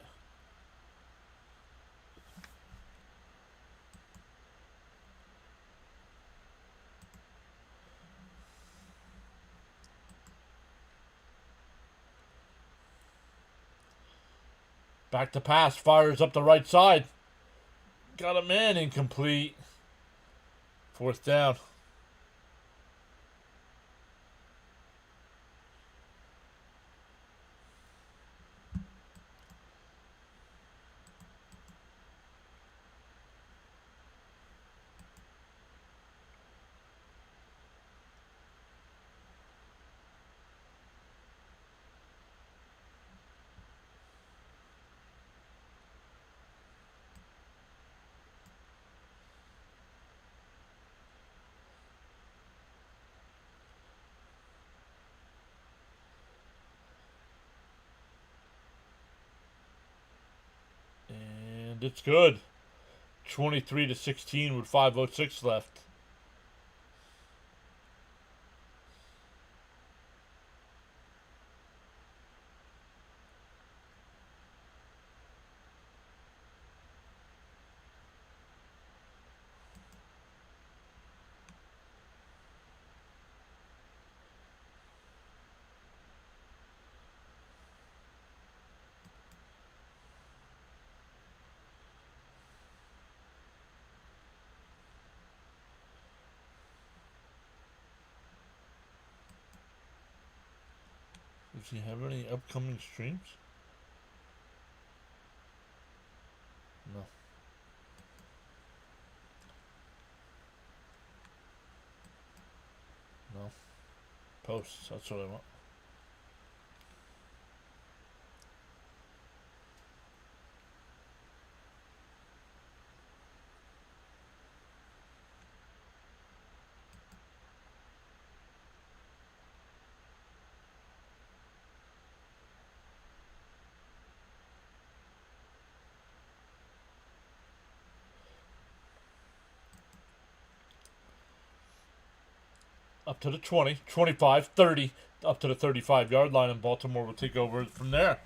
Back to pass, fires up the right side. Got a man incomplete. Fourth down. And it's good. 23-16 with 5:06 left. Does he have any upcoming streams? No. No. Posts. That's what I want. Up to the 20, 25, 30, up to the 35-yard line, and Baltimore will take over from there.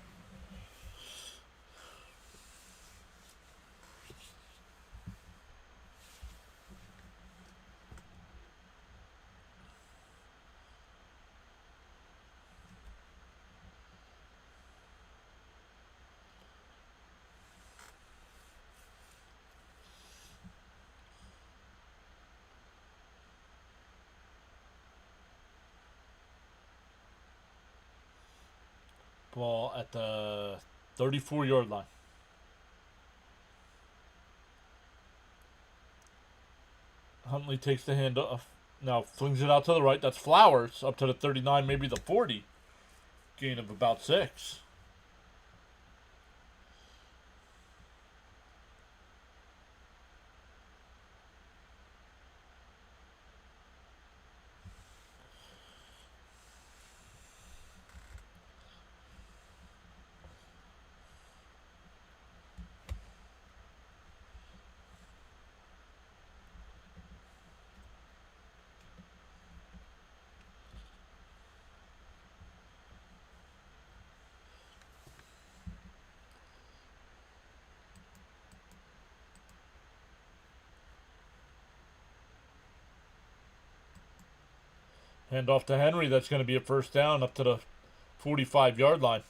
Ball at the 34-yard line. Huntley takes the handoff. Now flings it out to the right. That's Flowers up to the 39, maybe the 40. Gain of about 6. Hand off to Henry. That's going to be a first down up to the 45-yard line.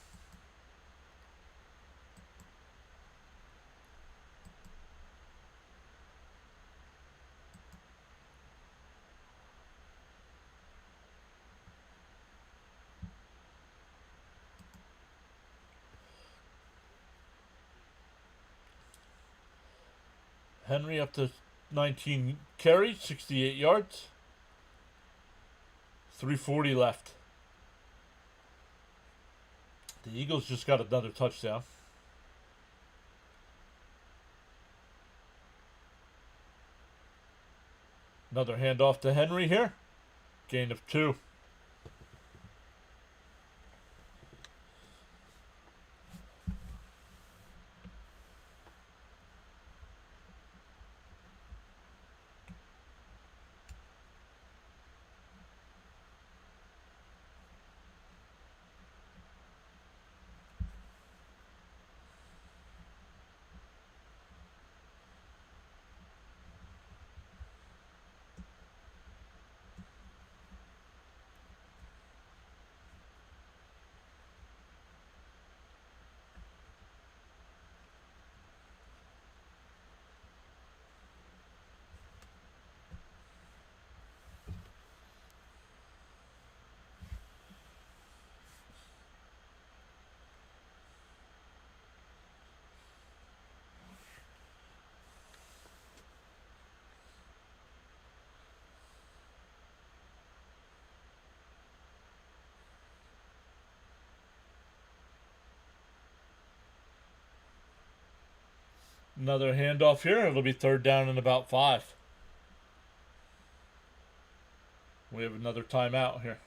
Henry up to 19 carries, 68 yards. 3:40 left. The Eagles just got another touchdown. Another handoff to Henry here. Gain of 2. Another handoff here. It'll be third down and about 5. We have another timeout here.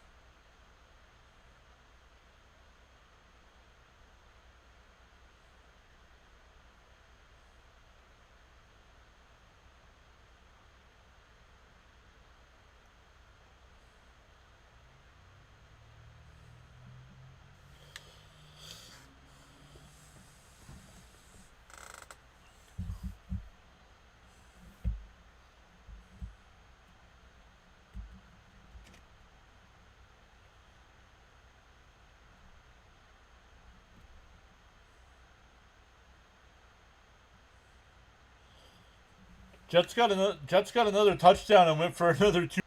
Jets got another touchdown and went for another 2.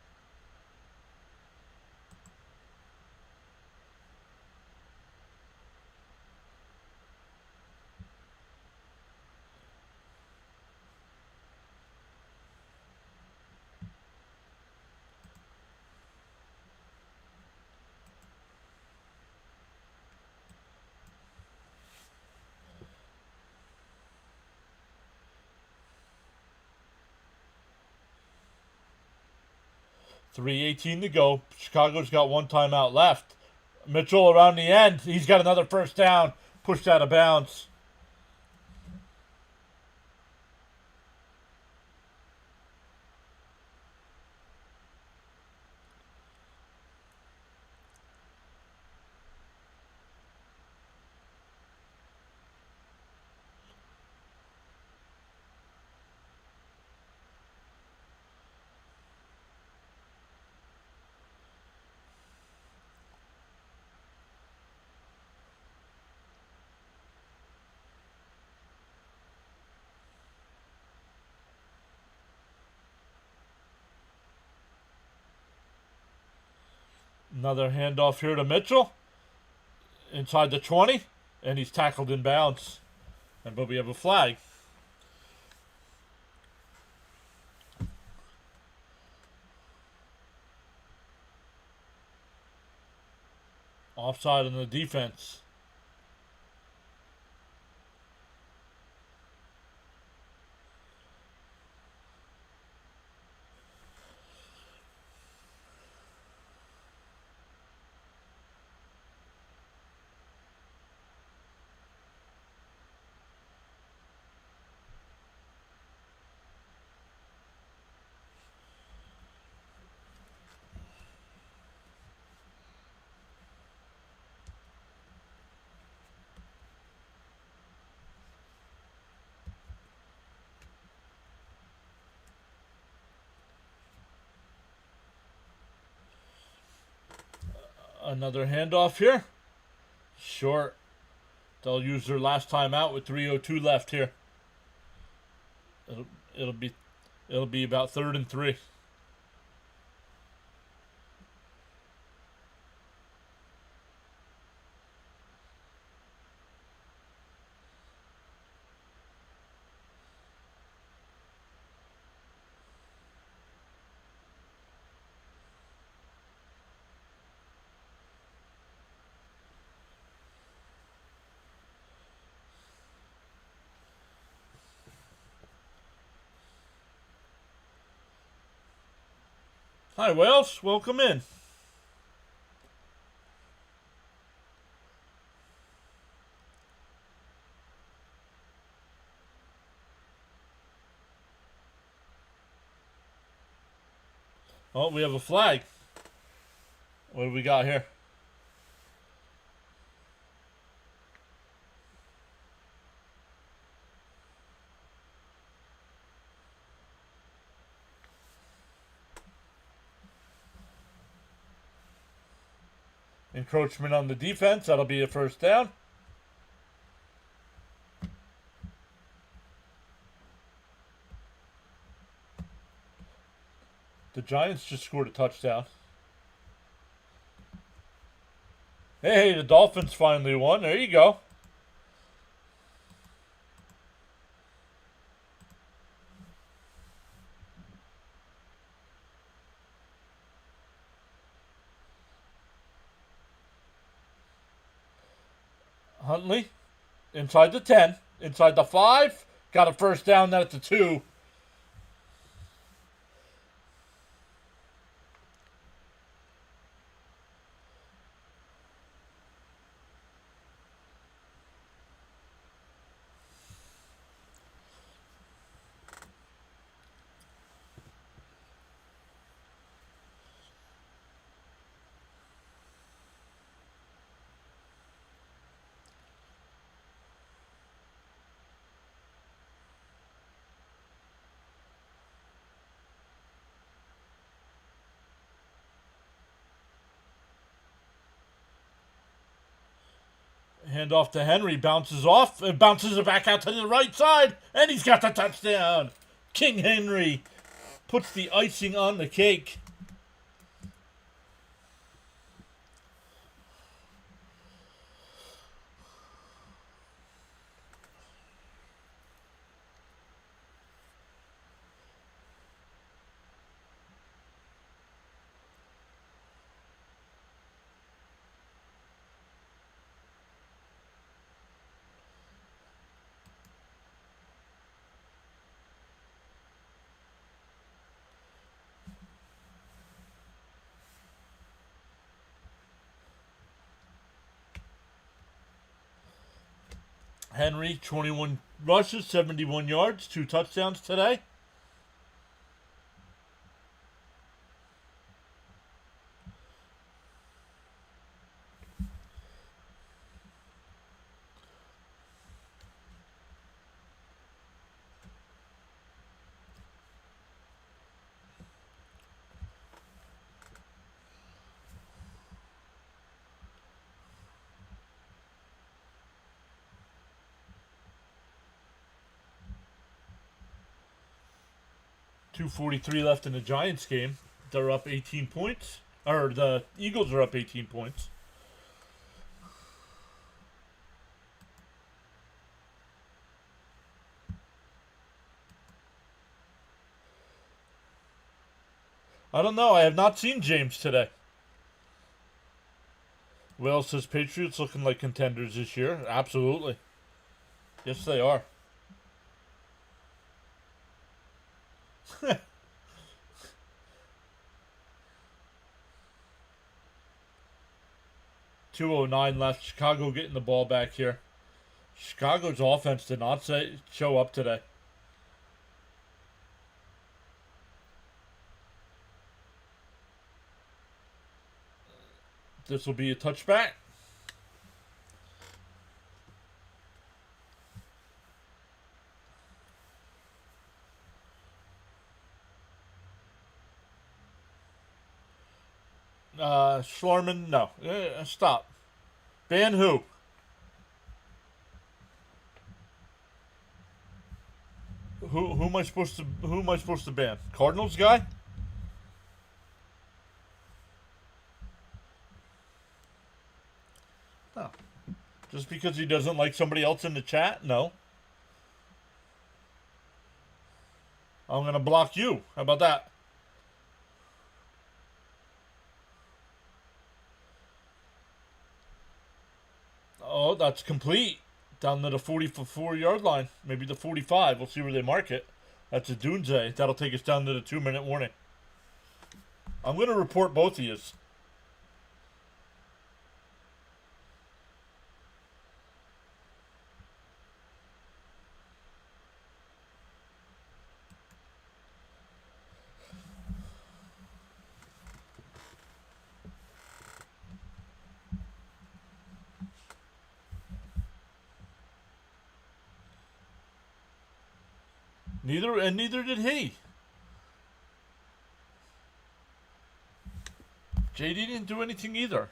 .3:18 to go. Chicago's got one timeout left. Mitchell around the end. He's got another first down. Pushed out of bounds. Another handoff here to Mitchell. Inside the 20. And he's tackled in bounds. But we have a flag. Offside on the defense. Another handoff here. Short. They'll use their last time out with 3:02 left here. It'll be about 3rd and 3. Hi, Wales. Welcome in. Oh, we have a flag. What do we got here? Encroachment on the defense. That'll be a first down. The Giants just scored a touchdown. Hey, the Dolphins finally won. There you go. Huntley, inside the 10, inside the 5, Got a first down, then it's a 2. Hand off to Henry, bounces off, and bounces it back out to the right side, and he's got the touchdown. King Henry puts the icing on the cake. Henry, 21 rushes, 71 yards, 2 touchdowns today. .243 left in the Giants game. They're up 18 points. Or the Eagles are up 18 points. I don't know. I have not seen James today. Will says Patriots looking like contenders this year. Absolutely. Yes, they are. 2:09 left. Chicago getting the ball back here. Chicago's offense did not show up today. This will be a touchback. Schlarman, no. Stop. Ban who? Who am I supposed to ban? Cardinals guy? No. Just because he doesn't like somebody else in the chat? No. I'm gonna block you. How about that? Oh, that's complete. Down to the 44-yard line. Maybe the 45. We'll see where they mark it. That's a Dunze. That'll take us down to the 2-minute warning. I'm going to report both of you. Neither did he. JD didn't do anything either.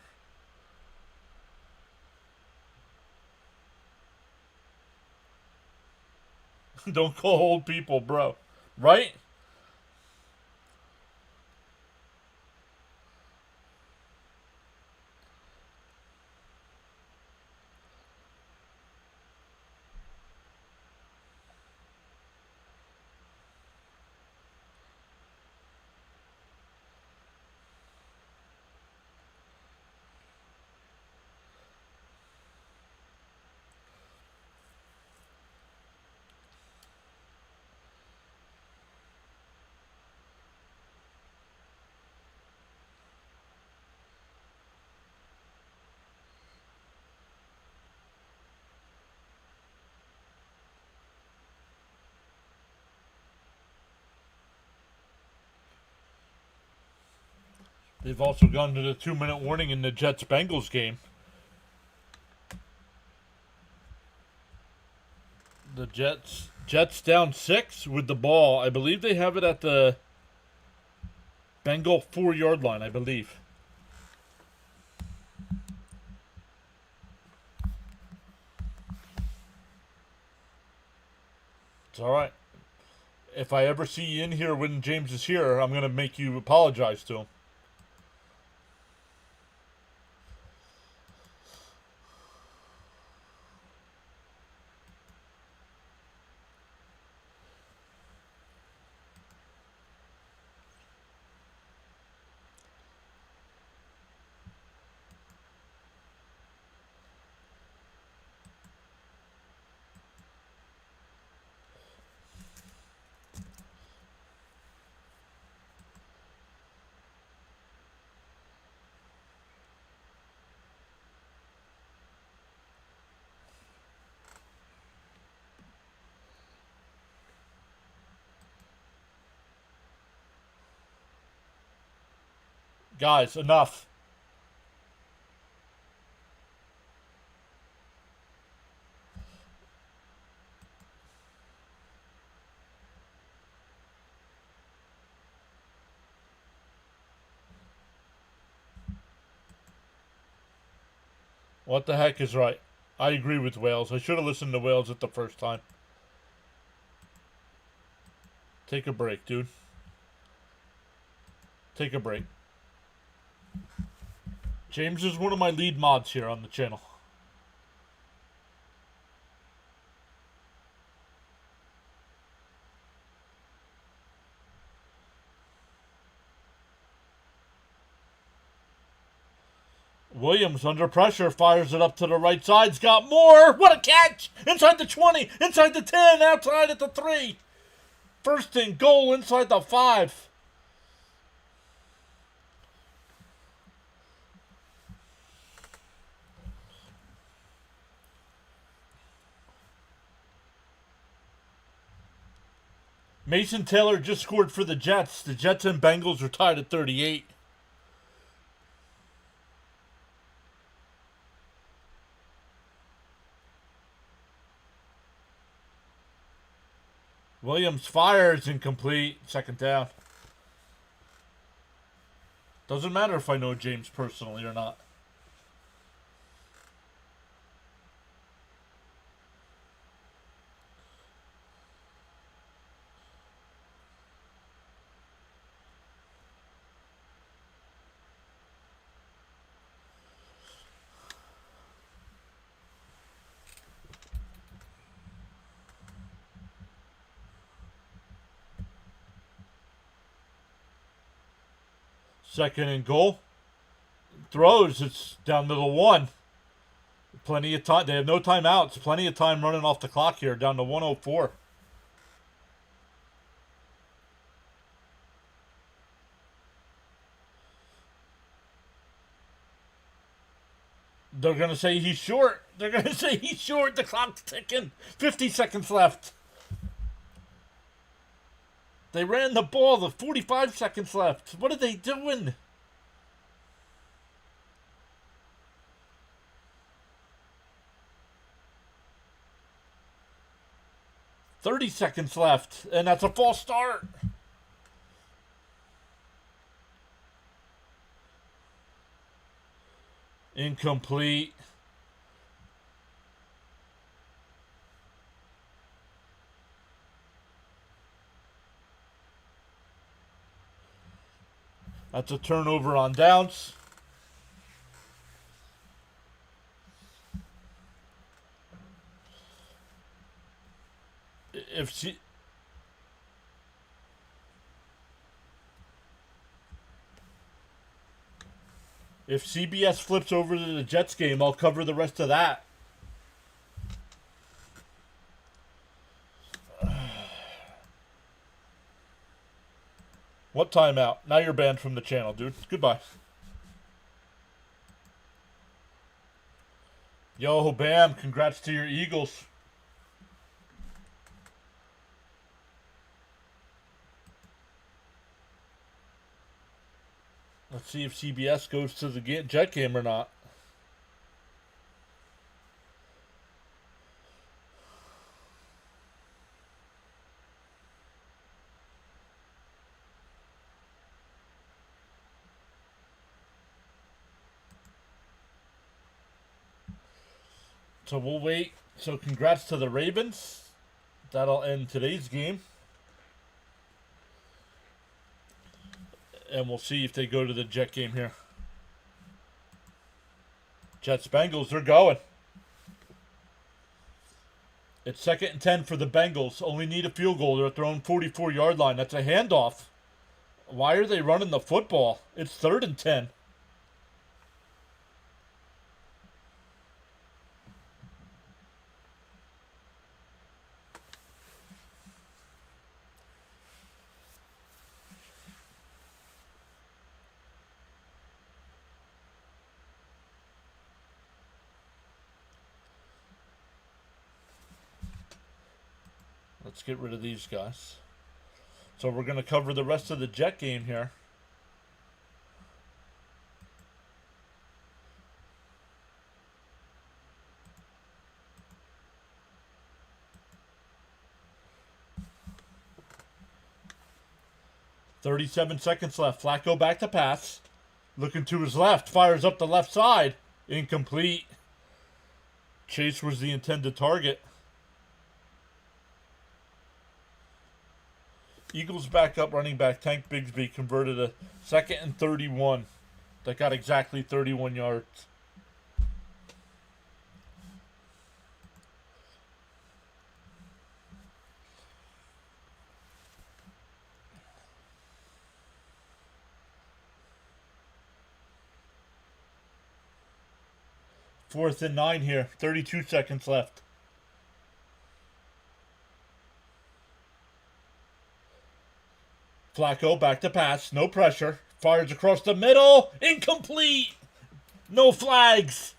Don't call old people, bro. Right? They've also gone to the 2-minute warning in the Jets-Bengals game. The Jets down 6 with the ball. I believe they have it at the Bengal 4-yard line, I believe. It's all right. If I ever see you in here when James is here, I'm going to make you apologize to him. Guys, enough. What the heck is right? I agree with Wales. I should have listened to Wales at the first time. Take a break, dude. Take a break. James is one of my lead mods here on the channel. Williams under pressure, fires it up to the right side's got more. What a catch! Inside the 20, inside the 10, outside at the 3. First and goal inside the 5. Mason Taylor just scored for the Jets. The Jets and Bengals are tied at 38. Williams fires, incomplete. Second down. Doesn't matter if I know James personally or not. Second and goal. Throws. It's down to the 1. Plenty of time. They have no timeouts. Plenty of time running off the clock here. Down to 104. They're going to say he's short. They're going to say he's short. The clock's ticking. 50 seconds left. They ran the ball. The 45 seconds left. What are they doing? "30 seconds left, and that's a false start." Incomplete. That's a turnover on downs. If CBS flips over to the Jets game, I'll cover the rest of that. What timeout? Now you're banned from the channel, dude. Goodbye. Yo, Bam, congrats to your Eagles. see if CBS goes to the Jet game or not. So we'll wait. So congrats to the Ravens. That'll end today's game. And we'll see if they go to the Jet game here. Jets Bengals, they're going. It's 2nd and 10 for the Bengals. Only need a field goal. They're at their own 44-yard line. That's a handoff. Why are they running the football? It's 3rd and 10. Let's get rid of these guys. So we're going to cover the rest of the Jet game here. .37 seconds left. Flacco back to pass. Looking to his left. Fires up the left side. Incomplete. Chase was the intended target. Eagles back up, running back Tank Bigsby converted a 2nd and 31. That got exactly 31 yards. Fourth and 9 here. 32 seconds left. Flacco back to pass. No pressure. Fires across the middle. Incomplete. No flags.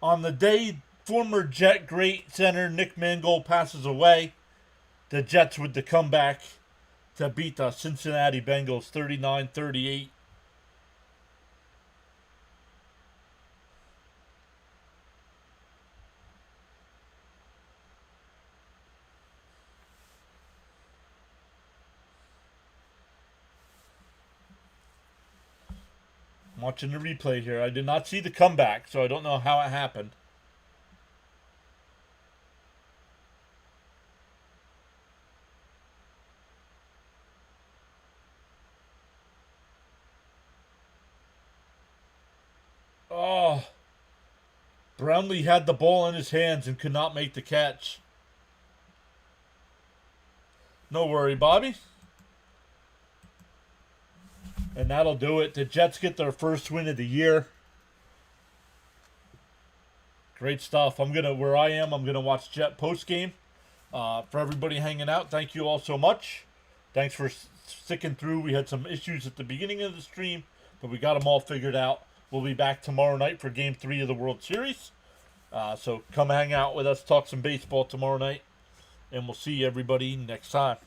On the day former Jet great center Nick Mangold passes away, the Jets with the comeback to beat the Cincinnati Bengals 39-38. I'm watching the replay here. I did not see the comeback, so I don't know how it happened. Oh. Brownlee had the ball in his hands and could not make the catch. No worry, Bobby. And that'll do it. The Jets get their first win of the year. Great stuff. Where I am, I'm gonna watch Jet post game. For everybody hanging out, thank you all so much. Thanks for sticking through. We had some issues at the beginning of the stream, but we got them all figured out. We'll be back tomorrow night for Game 3 of the World Series. So come hang out with us, talk some baseball tomorrow night, and we'll see everybody next time.